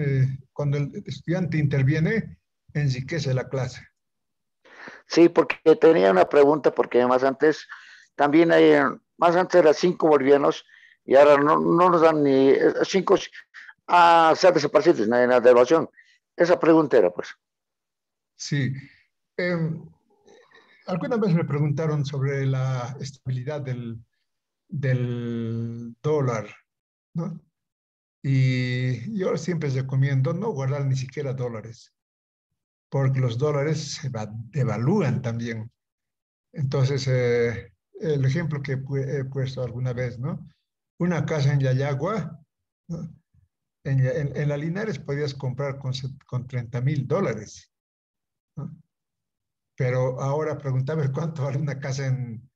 cuando el estudiante interviene, enriquece la clase. Sí, porque tenía una pregunta, porque más antes, también hay, más antes eran 5 bolivianos y ahora no nos dan ni 5 a ser desaparecidos en la devaluación. Esa pregunta era, pues. Sí. Alguna vez me preguntaron sobre la estabilidad del dólar, ¿no? Y yo siempre recomiendo no guardar ni siquiera dólares, porque los dólares se devalúan también. Entonces, el ejemplo que he puesto alguna vez, ¿no? Una casa en Yayagua, ¿no? En la Linares podías comprar con $30,000, ¿no? Pero ahora preguntaba cuánto vale una casa en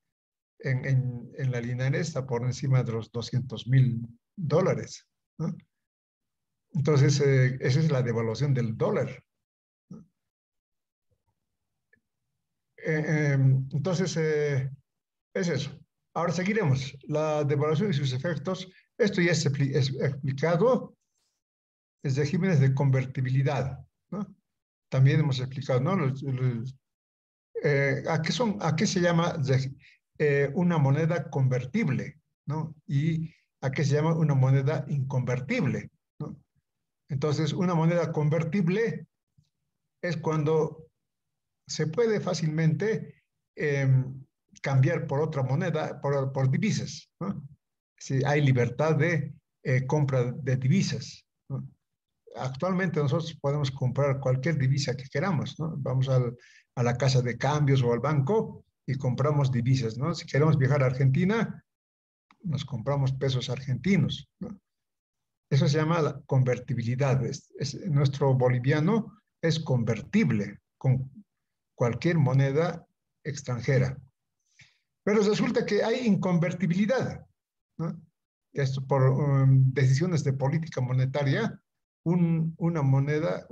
la Linares, está por encima de los $200,000, ¿no? Entonces, esa es la devaluación del dólar, ¿no? Entonces, es eso. Ahora seguiremos. La devaluación y sus efectos. Esto ya es explicado. Es regímenes de convertibilidad, ¿no? También hemos explicado, ¿no? ¿A qué se llama una moneda convertible, ¿no? Y a qué se llama una moneda inconvertible, ¿no? Entonces, una moneda convertible es cuando se puede fácilmente cambiar por otra moneda, por divisas, ¿no? Si hay libertad de compra de divisas, ¿no? Actualmente nosotros podemos comprar cualquier divisa que queramos, ¿no? Vamos a la casa de cambios o al banco y compramos divisas, ¿no? Si queremos viajar a Argentina, nos compramos pesos argentinos, ¿no? Eso se llama la convertibilidad. Nuestro boliviano es convertible con cualquier moneda extranjera. Pero resulta que hay inconvertibilidad, ¿no? Esto por decisiones de política monetaria, una moneda,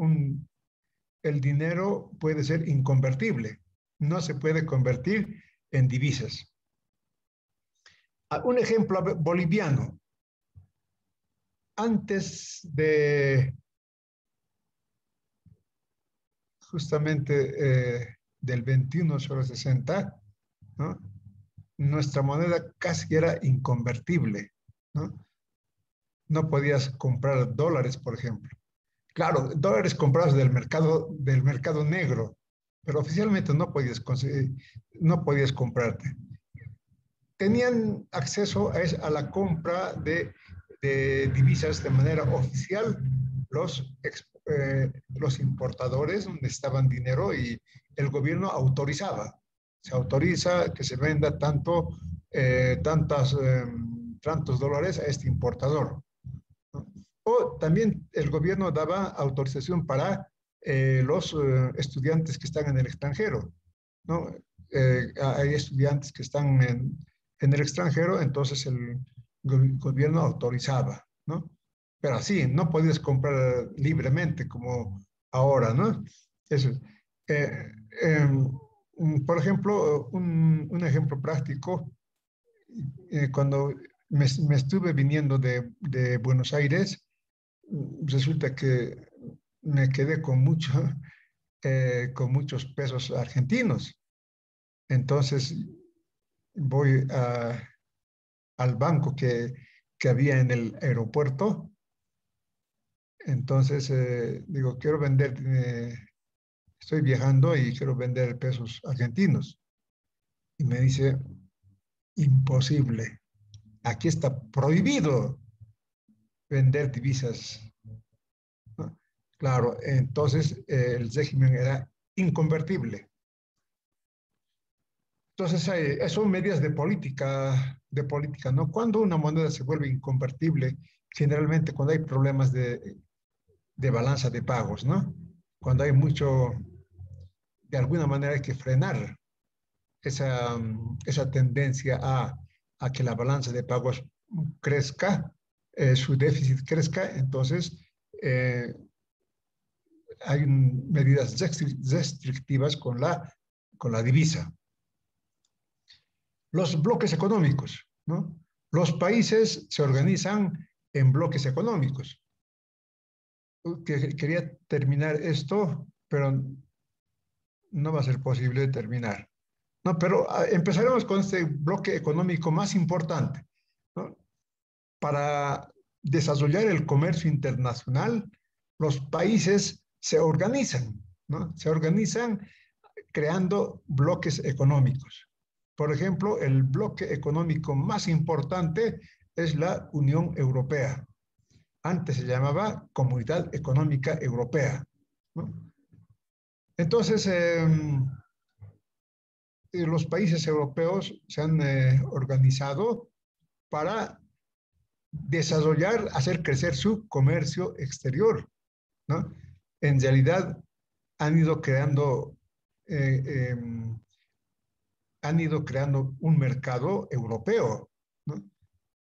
el dinero puede ser inconvertible, no se puede convertir en divisas. Un ejemplo boliviano. Antes de justamente del 21/60, ¿no? Nuestra moneda casi era inconvertible, ¿no? No podías comprar dólares, por ejemplo. Claro, dólares comprados del mercado negro, pero oficialmente no podías conseguir, no podías comprarte. Tenían acceso a la compra de divisas de manera oficial los importadores, donde estaban dinero, y el gobierno autorizaba. Se autoriza que se venda tantos dólares a este importador, ¿no? O también el gobierno daba autorización para los estudiantes que están en el extranjero, ¿no? Hay estudiantes que están en el extranjero, entonces el gobierno autorizaba, ¿no? Pero así, no podías comprar libremente como ahora, ¿no? Eso. Eh, eh, por ejemplo, un ejemplo práctico, cuando me estuve viniendo de Buenos Aires, resulta que me quedé con muchos pesos argentinos. Entonces voy al banco que había en el aeropuerto. Entonces digo, quiero vender, estoy viajando y quiero vender pesos argentinos. Y me dice, imposible, aquí está prohibido vender divisas, ¿no? Claro, entonces el régimen era inconvertible. Entonces son medidas de política, ¿no? Cuando una moneda se vuelve inconvertible, generalmente cuando hay problemas de balanza de pagos, ¿no? Cuando hay mucho, de alguna manera hay que frenar esa tendencia a que la balanza de pagos crezca, su déficit crezca, entonces hay medidas restrictivas con la divisa. Los bloques económicos, ¿no? Los países se organizan en bloques económicos. Quería terminar esto, pero no va a ser posible terminar, ¿no? Pero empezaremos con este bloque económico más importante, ¿no? Para desarrollar el comercio internacional, los países se organizan, ¿no? Se organizan creando bloques económicos. Por ejemplo, el bloque económico más importante es la Unión Europea. Antes se llamaba Comunidad Económica Europea, ¿no? Entonces, los países europeos se han organizado para desarrollar, hacer crecer su comercio exterior, ¿no? En realidad han ido creando un mercado europeo, ¿no?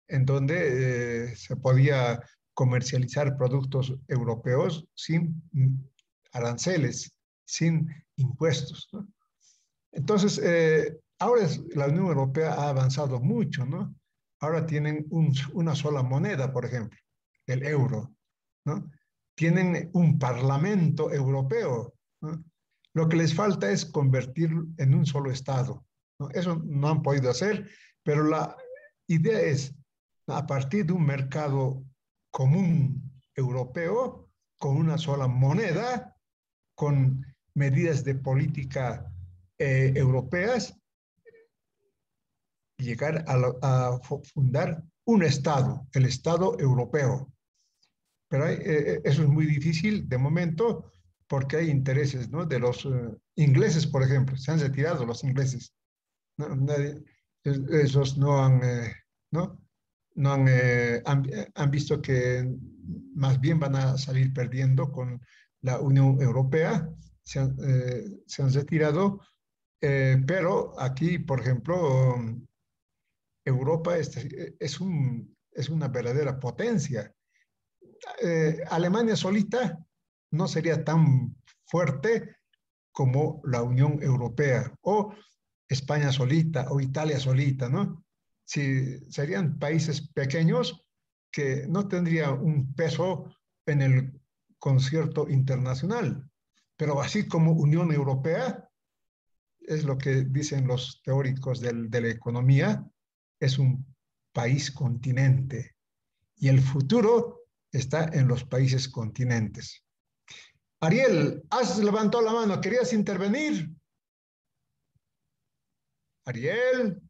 En donde se podía comercializar productos europeos sin aranceles, sin impuestos, ¿no? Entonces, ahora la Unión Europea ha avanzado mucho, ¿no? Ahora tienen una sola moneda, por ejemplo, el euro, ¿no? Tienen un parlamento europeo, ¿no? Lo que les falta es convertirlo en un solo Estado, ¿no? Eso no han podido hacer, pero la idea es, a partir de un mercado común europeo, con una sola moneda, con medidas de política europeas, llegar a fundar un Estado, el Estado europeo. Pero eso es muy difícil de momento porque hay intereses, ¿no? De los ingleses, por ejemplo. Se han retirado los ingleses, ¿no? Esos no han, ¿no? No han visto que más bien van a salir perdiendo con la Unión Europea. Se han retirado, pero aquí, por ejemplo, Europa es una verdadera potencia. Alemania solita no sería tan fuerte como la Unión Europea, o España solita, o Italia solita, ¿no? Si serían países pequeños que no tendrían un peso en el concierto internacional, pero así como Unión Europea, es lo que dicen los teóricos de la economía, es un país continente y el futuro está en los países continentes. Ariel, has levantado la mano, ¿querías intervenir? Ariel.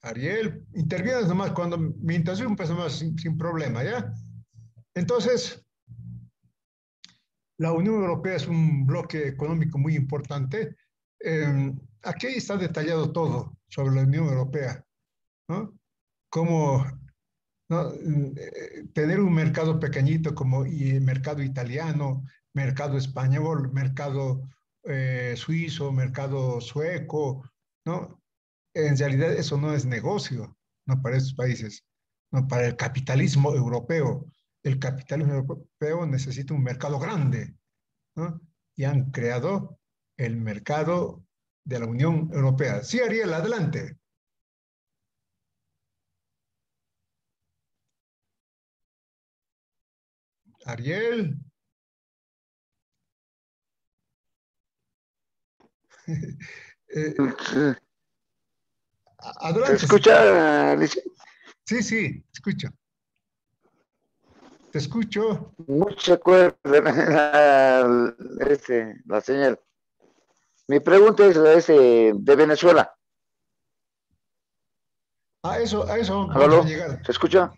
Ariel, intervienes nomás cuando me interrumpas nomás sin problema, ¿ya? Entonces, la Unión Europea es un bloque económico muy importante. Aquí está detallado todo sobre la Unión Europea, ¿no? Cómo, ¿no? Tener un mercado pequeñito como el mercado italiano, mercado español, mercado suizo, mercado sueco, ¿no? En realidad eso no es negocio, no para estos países, no para el capitalismo europeo. El capitalismo europeo necesita un mercado grande, ¿no? Y han creado el mercado de la Unión Europea. Sí, Ariel, adelante. Ariel. Adelante. ¿Se escucha, Alicia? Sí, sí, escucho. Te escucho. Mucha cuerda la señal. Mi pregunta es de Venezuela. A eso vamos ¿Aló? a llegar. ¿Se escucha?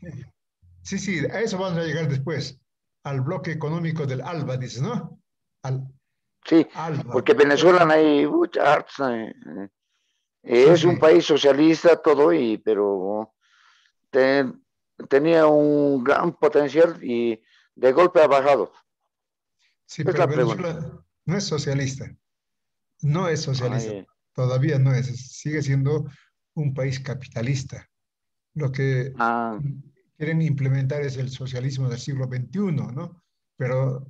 Sí, sí, a eso vamos a llegar después. Al bloque económico del ALBA, dices, ¿no? Sí, ALBA. porque Venezuela no hay es un país socialista todo, pero tenía un gran potencial y de golpe ha bajado. Sí, Es pero la pregunta. Venezuela no es socialista. No es socialista. Ay, Todavía no es. Sigue siendo un país capitalista. Lo que quieren implementar es el socialismo del siglo XXI, ¿no? Pero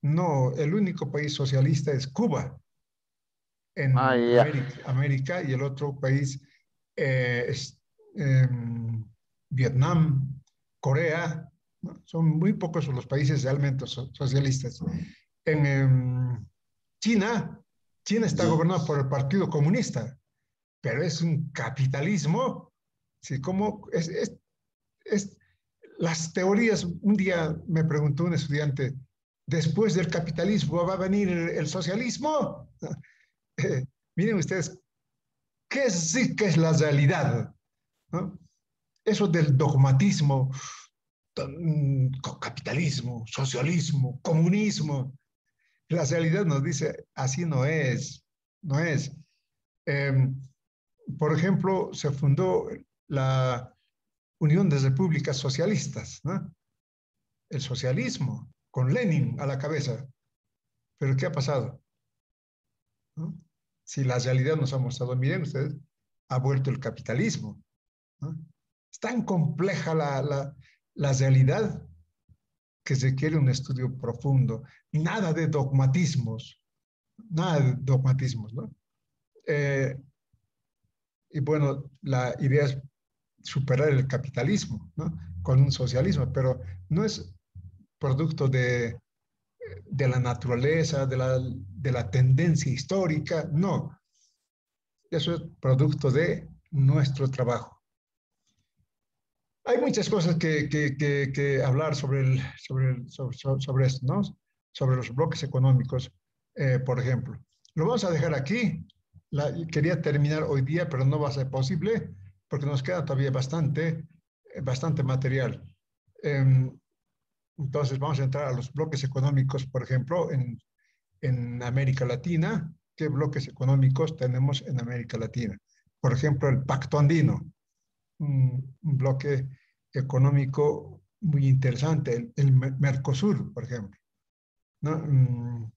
no, el único país socialista es Cuba en América, y el otro país es Vietnam, Corea, ¿no? Son muy pocos los países realmente socialistas. En China está gobernado por el Partido Comunista, pero es un capitalismo, ¿sí? Como las teorías, un día me preguntó un estudiante, ¿después del capitalismo va a venir el socialismo? Miren ustedes, ¿qué es la realidad? ¿No? Eso del dogmatismo, capitalismo, socialismo, comunismo, la realidad nos dice, así no es, no es. Por ejemplo, se fundó la Unión de Repúblicas Socialistas, ¿no? El socialismo, con Lenin a la cabeza. Pero ¿qué ha pasado? ¿No? Si la realidad nos ha mostrado, miren ustedes, ha vuelto el capitalismo, ¿no? Es tan compleja la realidad que se quiere un estudio profundo. Nada de dogmatismos, ¿no? Y bueno, la idea es superar el capitalismo, ¿no? Con un socialismo, pero no es producto de la naturaleza, de la tendencia histórica, no. Eso es producto de nuestro trabajo. Hay muchas cosas que hablar sobre esto, ¿no? Sobre los bloques económicos, por ejemplo. Lo vamos a dejar aquí. Quería terminar hoy día, pero no va a ser posible porque nos queda todavía bastante material. Entonces vamos a entrar a los bloques económicos, por ejemplo, en América Latina. ¿Qué bloques económicos tenemos en América Latina? Por ejemplo, el Pacto Andino, un bloque económico muy interesante, el Mercosur, por ejemplo, ¿no?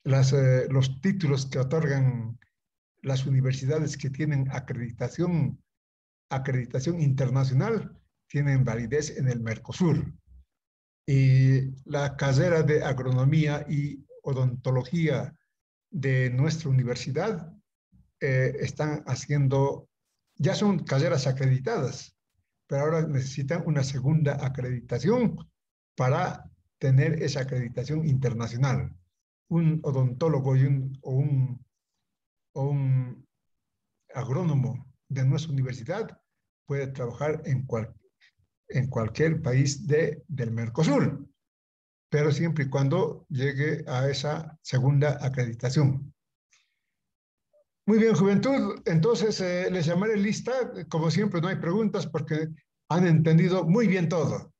Los títulos que otorgan las universidades que tienen acreditación internacional tienen validez en el Mercosur. Y la carrera de agronomía y odontología de nuestra universidad están haciendo, ya son carreras acreditadas, pero ahora necesitan una segunda acreditación para tener esa acreditación internacional. Un odontólogo o un agrónomo de nuestra universidad puede trabajar en cualquier país del Mercosur, pero siempre y cuando llegue a esa segunda acreditación. Muy bien, juventud. Entonces, les llamaré lista. Como siempre, no hay preguntas porque han entendido muy bien todo.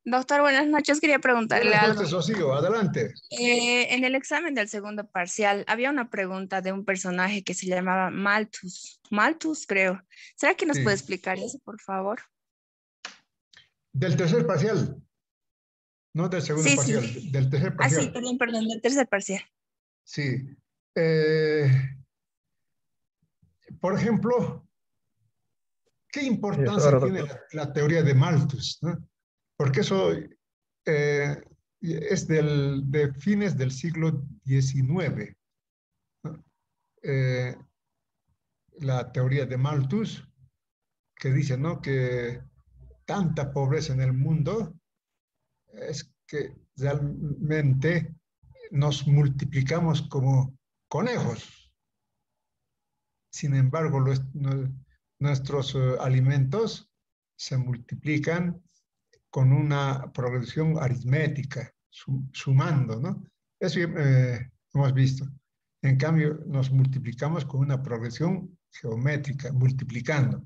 Doctor, buenas noches. Quería preguntarle Buenas algo. noches, Rocío. Adelante. En el examen del segundo parcial había una pregunta de un personaje que se llamaba Malthus. Malthus, creo. ¿Será que nos Sí. puede explicar eso, por favor? Del tercer parcial. No del segundo Sí, parcial, sí. del tercer Ah, sí, parcial. perdón, del tercer parcial. Sí. Por ejemplo, ¿qué Es importancia ahora, tiene doctor. la teoría de Malthus, ¿no? Porque eso es de fines del siglo XIX, ¿no? La teoría de Malthus, que dice, ¿no?, que tanta pobreza en el mundo es que realmente nos multiplicamos como conejos. Sin embargo, nuestros alimentos se multiplican con una progresión aritmética, sumando, ¿no? Eso hemos visto. En cambio, nos multiplicamos con una progresión geométrica, multiplicando.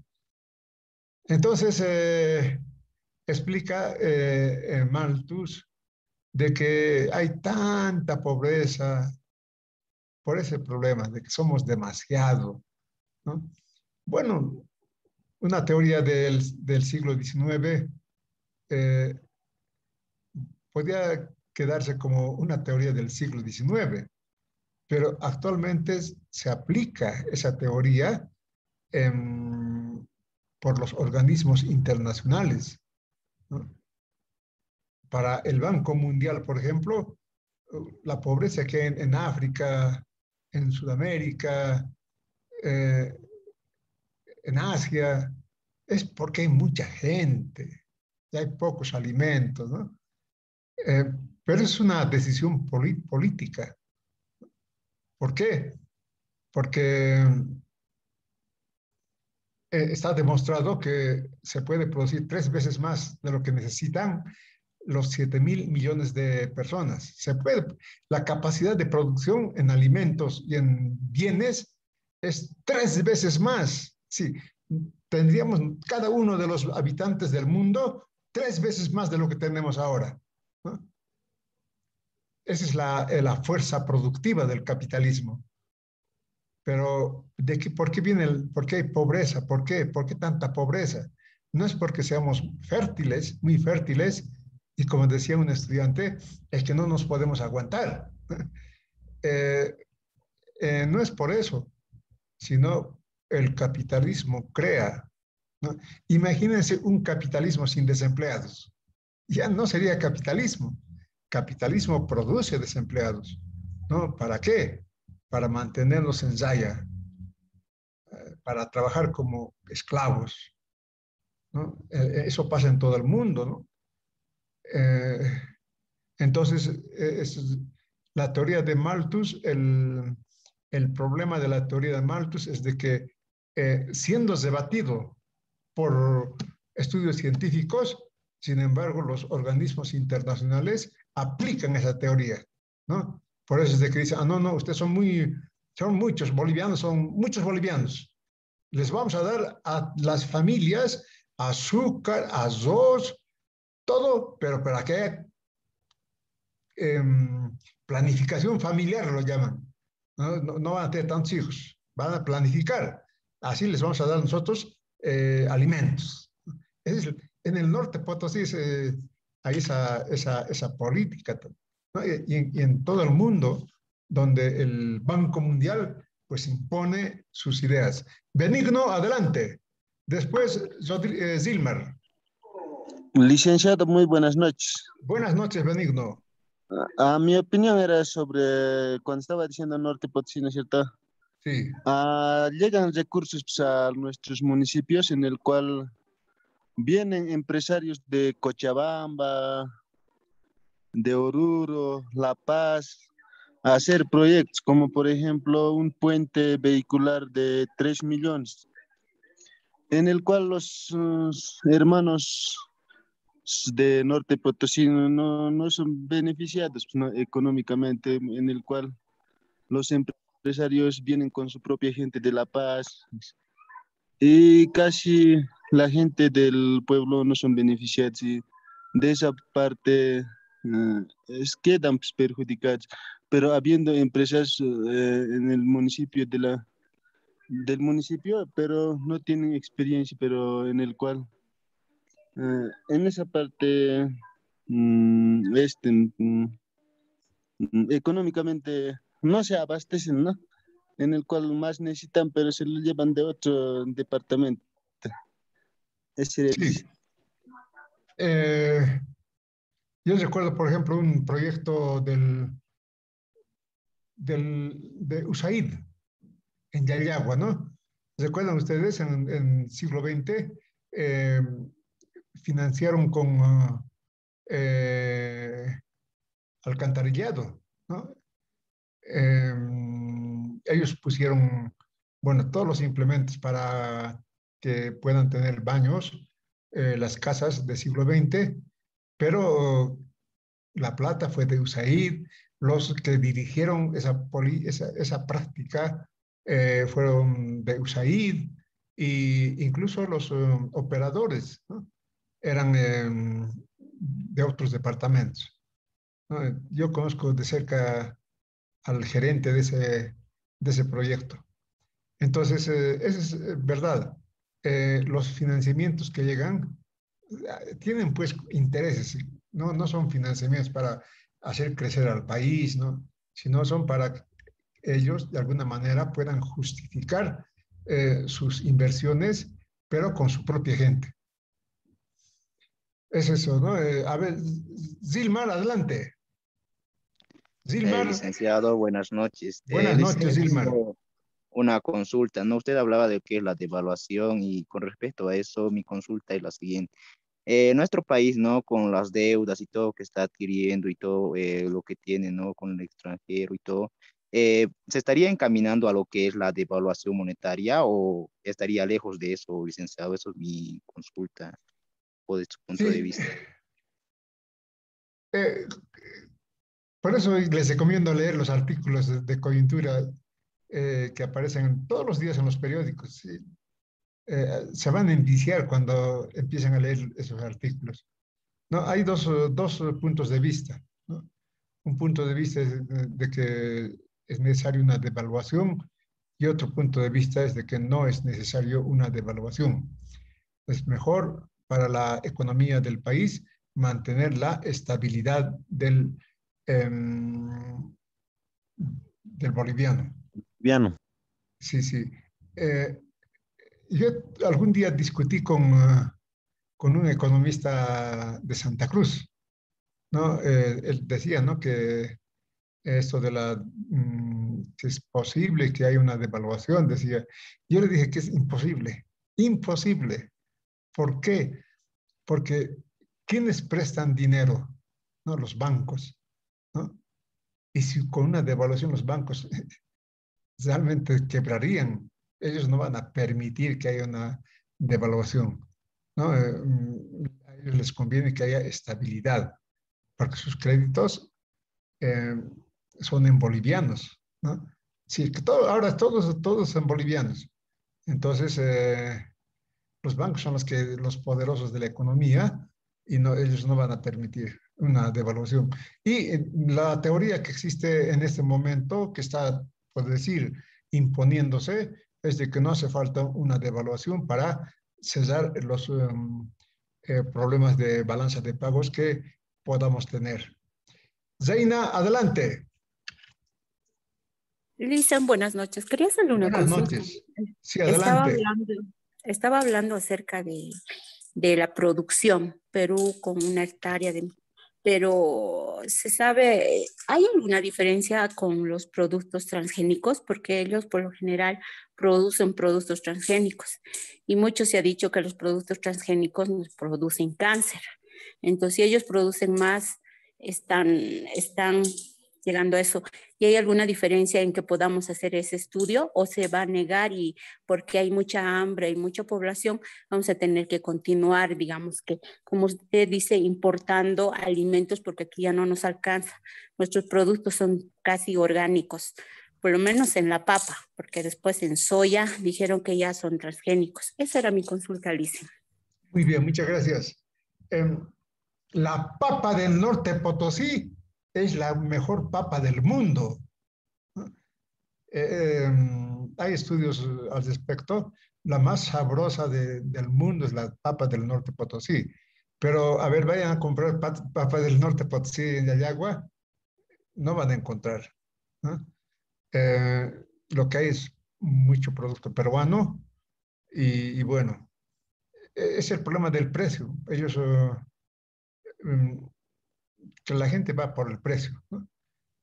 Entonces, explica Malthus de que hay tanta pobreza por ese problema, de que somos demasiado, ¿no? Bueno, una teoría del siglo XIX podría quedarse como una teoría del siglo XIX, pero actualmente se aplica esa teoría por los organismos internacionales, ¿no? Para el Banco Mundial, por ejemplo, la pobreza que hay en África, en Sudamérica, eh, en Asia, es porque hay mucha gente y hay pocos alimentos, ¿no? Pero es una decisión política. ¿Por qué? Porque está demostrado que se puede producir 3 veces más de lo que necesitan los 7.000 millones de personas. La capacidad de producción en alimentos y en bienes es 3 veces más. Sí, tendríamos cada uno de los habitantes del mundo 3 veces más de lo que tenemos ahora, ¿no? Esa es la fuerza productiva del capitalismo. Pero ¿por qué hay pobreza? ¿Por qué? ¿Por qué tanta pobreza? No es porque seamos fértiles, muy fértiles, y como decía un estudiante, es que no nos podemos aguantar. Eh, no es por eso, sino el capitalismo crea, ¿no? Imagínense un capitalismo sin desempleados. Ya no sería capitalismo. Capitalismo produce desempleados, ¿no? ¿Para qué? Para mantenernos en Zaya, para trabajar como esclavos, ¿no? Eso pasa en todo el mundo, ¿no? Eh, entonces, la teoría de Malthus, el problema de la teoría de Malthus es de que siendo debatido por estudios científicos, sin embargo, los organismos internacionales aplican esa teoría, ¿no? Por eso es de que dicen, no, ustedes son muchos bolivianos, son muchos bolivianos. Les vamos a dar a las familias azúcar, arroz, todo, pero ¿para qué? Planificación familiar lo llaman. No van a tener tantos hijos, van a planificar. Así les vamos a dar nosotros alimentos. En el norte Potosí hay esa política, ¿no? Y en todo el mundo, donde el Banco Mundial pues impone sus ideas. Benigno, adelante. Después, Zilmer. Licenciado, muy buenas noches. Buenas noches, Benigno. Mi opinión era sobre cuando estaba diciendo Norte Potosí, ¿no es cierto? Sí. Llegan recursos pues, a nuestros municipios en el cual vienen empresarios de Cochabamba, de Oruro, La Paz, a hacer proyectos como por ejemplo un puente vehicular de 3 millones. en el cual los hermanos de Norte Potosí no son beneficiados, pues, ¿no? Económicamente, en el cual los empresarios vienen con su propia gente de La Paz y casi la gente del pueblo no son beneficiados y de esa parte quedan pues, perjudicados. Pero habiendo empresas en el municipio del municipio, pero no tienen experiencia, pero en el cual en esa parte económicamente no se abastecen, ¿no? En el cual más necesitan, pero se lo llevan de otro departamento. Ese Sí. Yo recuerdo, por ejemplo, un proyecto de USAID en Yayagua, ¿no? ¿Recuerdan ustedes? En siglo XX financiaron con alcantarillado, ¿no? Ellos pusieron, bueno, todos los implementos para que puedan tener baños, las casas del siglo XX, pero la plata fue de USAID. Los que dirigieron esa práctica fueron de USAID e incluso los operadores, ¿no? Eran de otros departamentos, ¿no? Yo conozco de cerca al gerente de ese proyecto. Entonces, eso es verdad. Los financiamientos que llegan tienen pues intereses, no son financiamientos para hacer crecer al país, ¿no? Sino son para que ellos de alguna manera puedan justificar sus inversiones, pero con su propia gente. Es eso, ¿no? A ver, Zilmar, adelante. Zilmar, Licenciado, buenas noches. buenas noches, Zilmar. Tengo una consulta, ¿no? Usted hablaba de qué es la devaluación y con respecto a eso, mi consulta es la siguiente. Nuestro país, ¿no? Con las deudas y todo que está adquiriendo y todo lo que tiene, ¿no? Con el extranjero y todo, ¿se estaría encaminando a lo que es la devaluación monetaria o estaría lejos de eso, licenciado? Eso es mi consulta o de su punto de Sí, vista. por eso les recomiendo leer los artículos de coyuntura que aparecen todos los días en los periódicos. ¿Sí? Se van a enviciar cuando empiecen a leer esos artículos. No, hay dos puntos de vista, ¿no? Un punto de vista es de que es necesaria una devaluación y otro punto de vista es de que no es necesario una devaluación. Es mejor para la economía del país mantener la estabilidad del boliviano. Boliviano. Sí, sí. Yo algún día discutí con un economista de Santa Cruz, ¿no? Él decía, ¿no? Que esto que es posible que haya una devaluación, decía. Yo le dije que es imposible, imposible. ¿Por qué? Porque ¿quiénes prestan dinero? ¿No? Los bancos, ¿no? Y si con una devaluación los bancos realmente quebrarían, ellos no van a permitir que haya una devaluación, ¿no? A ellos les conviene que haya estabilidad, porque sus créditos son en bolivianos, ¿no? Sí, que ahora todos son bolivianos. Entonces, los bancos son los poderosos de la economía y ellos no van a permitir una devaluación. Y la teoría que existe en este momento, que está, por decir, imponiéndose, es de que no hace falta una devaluación para cesar los problemas de balanza de pagos que podamos tener. Zaina, adelante. Lisa, buenas noches. Quería hacerle una Buenas consulta. noches. Sí, adelante. Estaba hablando acerca de la producción, Perú con una hectárea pero se sabe, ¿hay alguna diferencia con los productos transgénicos? Porque ellos por lo general producen productos transgénicos y mucho se ha dicho que los productos transgénicos nos producen cáncer. Entonces, si ellos producen más, están llegando a eso. ¿Y hay alguna diferencia en que podamos hacer ese estudio o se va a negar y porque hay mucha hambre y mucha población, vamos a tener que continuar, digamos que, como usted dice, importando alimentos porque aquí ya no nos alcanza? Nuestros productos son casi orgánicos, por lo menos en la papa, porque después en soya dijeron que ya son transgénicos. Esa era mi consulta, Alicia. Muy bien, muchas gracias. La papa del norte Potosí es la mejor papa del mundo. Hay estudios al respecto. La más sabrosa del mundo es la papa del norte Potosí. Pero, a ver, vayan a comprar papa del norte Potosí en Ayagua, no van a encontrar, ¿no? Lo que hay es mucho producto peruano y bueno, es el problema del precio. Ellos, que la gente va por el precio, ¿no?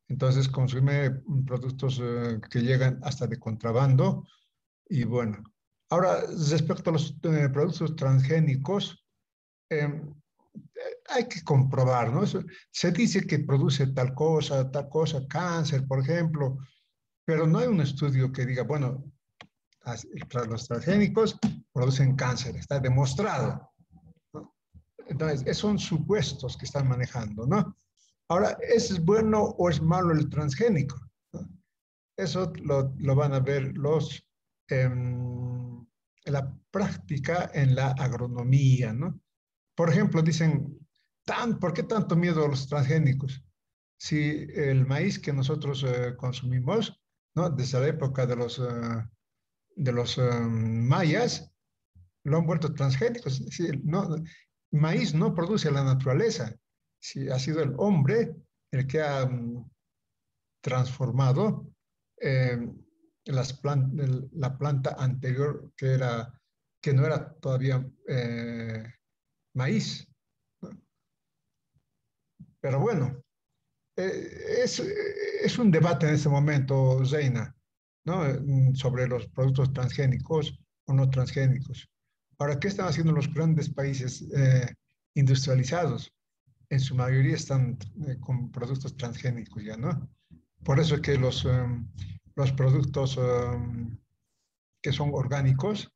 Entonces consume productos que llegan hasta de contrabando y bueno. Ahora, respecto a los productos transgénicos, hay que comprobar, ¿no? Se dice que produce tal cosa, cáncer, por ejemplo, pero no hay un estudio que diga, bueno, los transgénicos producen cáncer, está demostrado, ¿no? Entonces, son supuestos que están manejando, ¿no? Ahora, ¿es bueno o es malo el transgénico? ¿No? Eso lo van a ver en la práctica, en la agronomía, ¿no? Por ejemplo, dicen, ¿por qué tanto miedo a los transgénicos? Si el maíz que nosotros consumimos, ¿no? Desde la época de los mayas, lo han vuelto transgénicos. Sí, no, maíz no produce la naturaleza. Sí, ha sido el hombre el que ha transformado la planta anterior que no era todavía maíz, ¿no? Pero bueno, es un debate en este momento, Zeina, ¿no? Sobre los productos transgénicos o no transgénicos. Ahora, ¿qué están haciendo los grandes países industrializados? En su mayoría están con productos transgénicos ya, ¿no? Por eso es que los productos que son orgánicos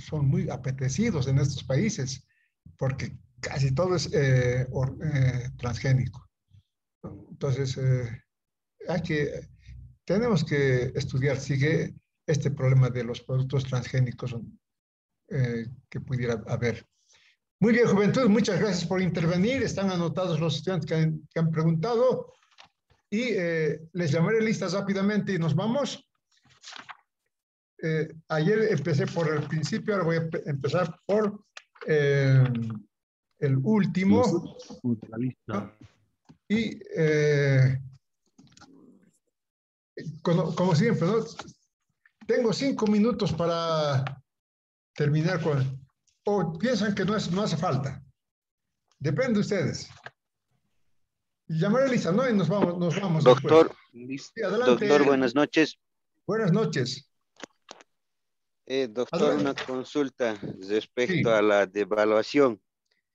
son muy apetecidos en estos países, porque casi todo es transgénico. Entonces, tenemos que estudiar, sigue este problema de los productos transgénicos que pudiera haber. Muy bien, juventud, muchas gracias por intervenir. Están anotados los estudiantes que han preguntado y les llamaré listas rápidamente y nos vamos. Ayer empecé por el principio, ahora voy a empezar por el último. ¿No? Y como siempre, ¿no? Tengo 5 minutos para terminar con... ¿O piensan que no hace falta? Depende de ustedes. Llamaré a Lisa, ¿no? Y nos vamos. Doctor, sí, adelante. Doctor, buenas noches. Buenas noches. Doctor, Adelante. una consulta respecto Sí. a la devaluación.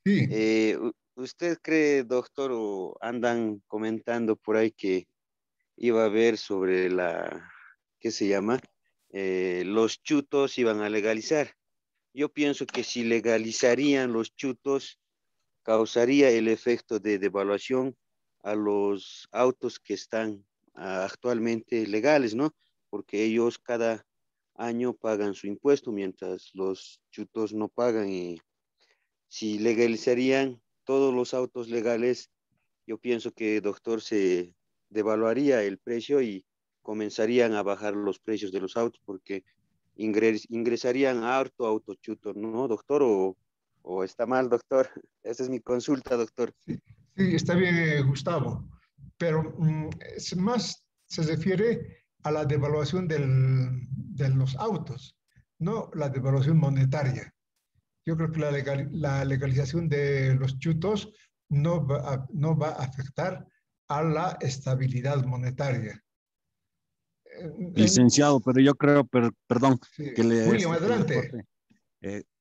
Sí. ¿Usted cree, doctor, o andan comentando por ahí que iba a haber sobre ¿qué se llama? Los chutos iban a legalizar? Yo pienso que si legalizarían los chutos, causaría el efecto de devaluación a los autos que están actualmente legales, ¿no? Porque ellos cada año pagan su impuesto, mientras los chutos no pagan. Y si legalizarían todos los autos legales, yo pienso que, doctor, se devaluaría el precio y comenzarían a bajar los precios de los autos, porque ingresarían harto autochuto, ¿no, doctor? ¿O está mal, doctor? Esa es mi consulta, doctor. Sí, está bien, Gustavo. Pero más se refiere a la devaluación de los autos, no la devaluación monetaria. Yo creo que la legalización de los chutos no va a afectar a la estabilidad monetaria. Licenciado, pero yo creo, perdón, Sí. que William, adelante.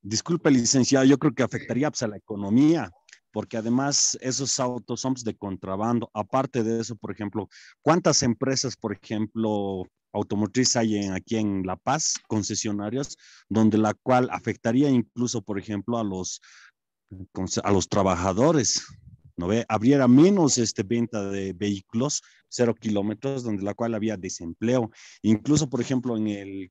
disculpe, licenciado, yo creo que afectaría pues, a la economía, porque además esos autos son de contrabando. Aparte de eso, por ejemplo, ¿cuántas empresas, por ejemplo, automotriz hay aquí en La Paz, concesionarios, donde la cual afectaría incluso, por ejemplo, a los trabajadores? ¿No ve? Abriera menos venta de vehículos 0 kilómetros, donde la cual había desempleo. Incluso, por ejemplo,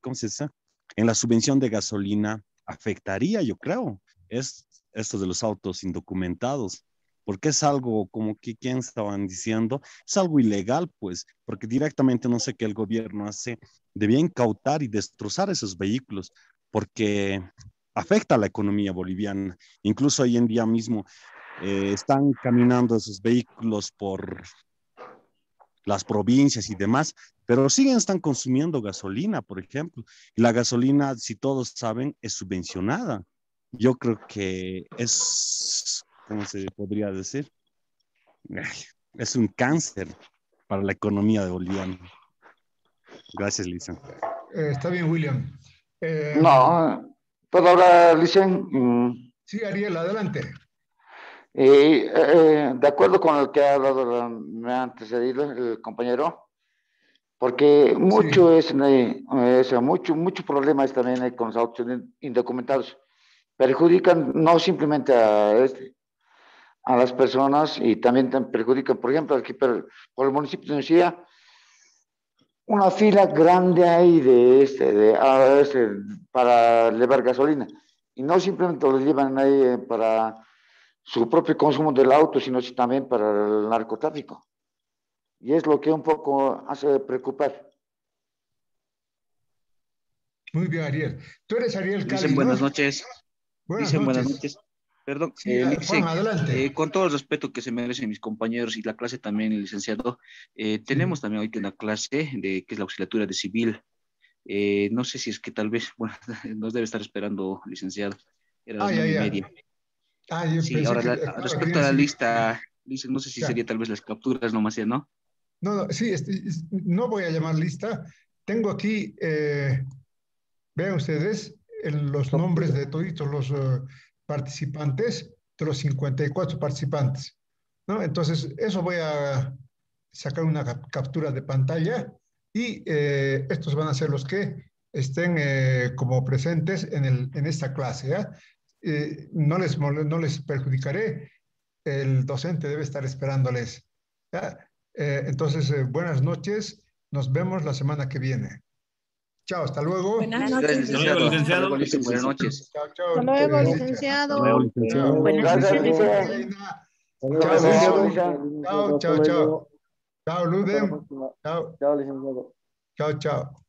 ¿cómo se dice? En la subvención de gasolina afectaría, yo creo, es esto de los autos indocumentados, porque es algo como que, ¿quién estaban diciendo? Es algo ilegal, pues, porque directamente no sé qué el gobierno hace, debía incautar y destrozar esos vehículos, porque afecta a la economía boliviana. Incluso hoy en día mismo están caminando esos vehículos por las provincias y demás, pero están consumiendo gasolina, por ejemplo. Y la gasolina, si todos saben, es subvencionada. Yo creo que es, ¿cómo se podría decir? Es un cáncer para la economía de boliviana. Gracias, Lisa. Está bien, William. No, ¿puedo hablar, Licen? Sí, Ariel, adelante. De acuerdo con el que ha hablado, me ha antecedido el compañero, porque mucho mucho problema es también hay con los autos indocumentados. Perjudican no simplemente a las personas y también perjudican, por ejemplo, aquí por el municipio de Nucía, una fila grande ahí para llevar gasolina. Y no simplemente lo llevan ahí para su propio consumo del auto, sino también para el narcotráfico. Y es lo que un poco hace preocupar. Muy bien, Ariel. Tú eres Ariel Cali, Dicen ¿no? buenas noches. Buenas Dicen buenas noches. noches. Perdón, Sí, Licen, Juan, adelante. con todo el respeto que se merecen mis compañeros y la clase también, licenciado, tenemos también ahorita una clase que es la auxiliatura de civil. No sé si es que tal vez, bueno, nos debe estar esperando, licenciado. Era las Ya, 9:30. yo Sí, pensé ahora que estaba aquí respecto en a la civil. lista, dicen, no sé si Ya. sería tal vez las capturas nomás, ya, ¿no? No, sí, no voy a llamar lista. Tengo aquí, vean ustedes, los nombres de todos los participantes, de los 54 participantes, ¿no? Entonces, eso voy a sacar una captura de pantalla y estos van a ser los que estén como presentes en esta clase, ¿ya? No les perjudicaré, el docente debe estar esperándoles, ¿ya? Entonces, buenas noches, nos vemos la semana que viene. Chao, hasta luego. Buenas Gracias, noches. licenciado. Hasta luego, Dicen buenas noches. Chao, chao. Hasta luego, Licha. licenciado. Luego, Chao. licenciado. Buenas Gracias, noches. Licen. Reina. Hasta Chao, luego, Wilson. Licen. Chao, chao, chao. Chao, Ludem. Chao, Chao, licenciado. chao, chao.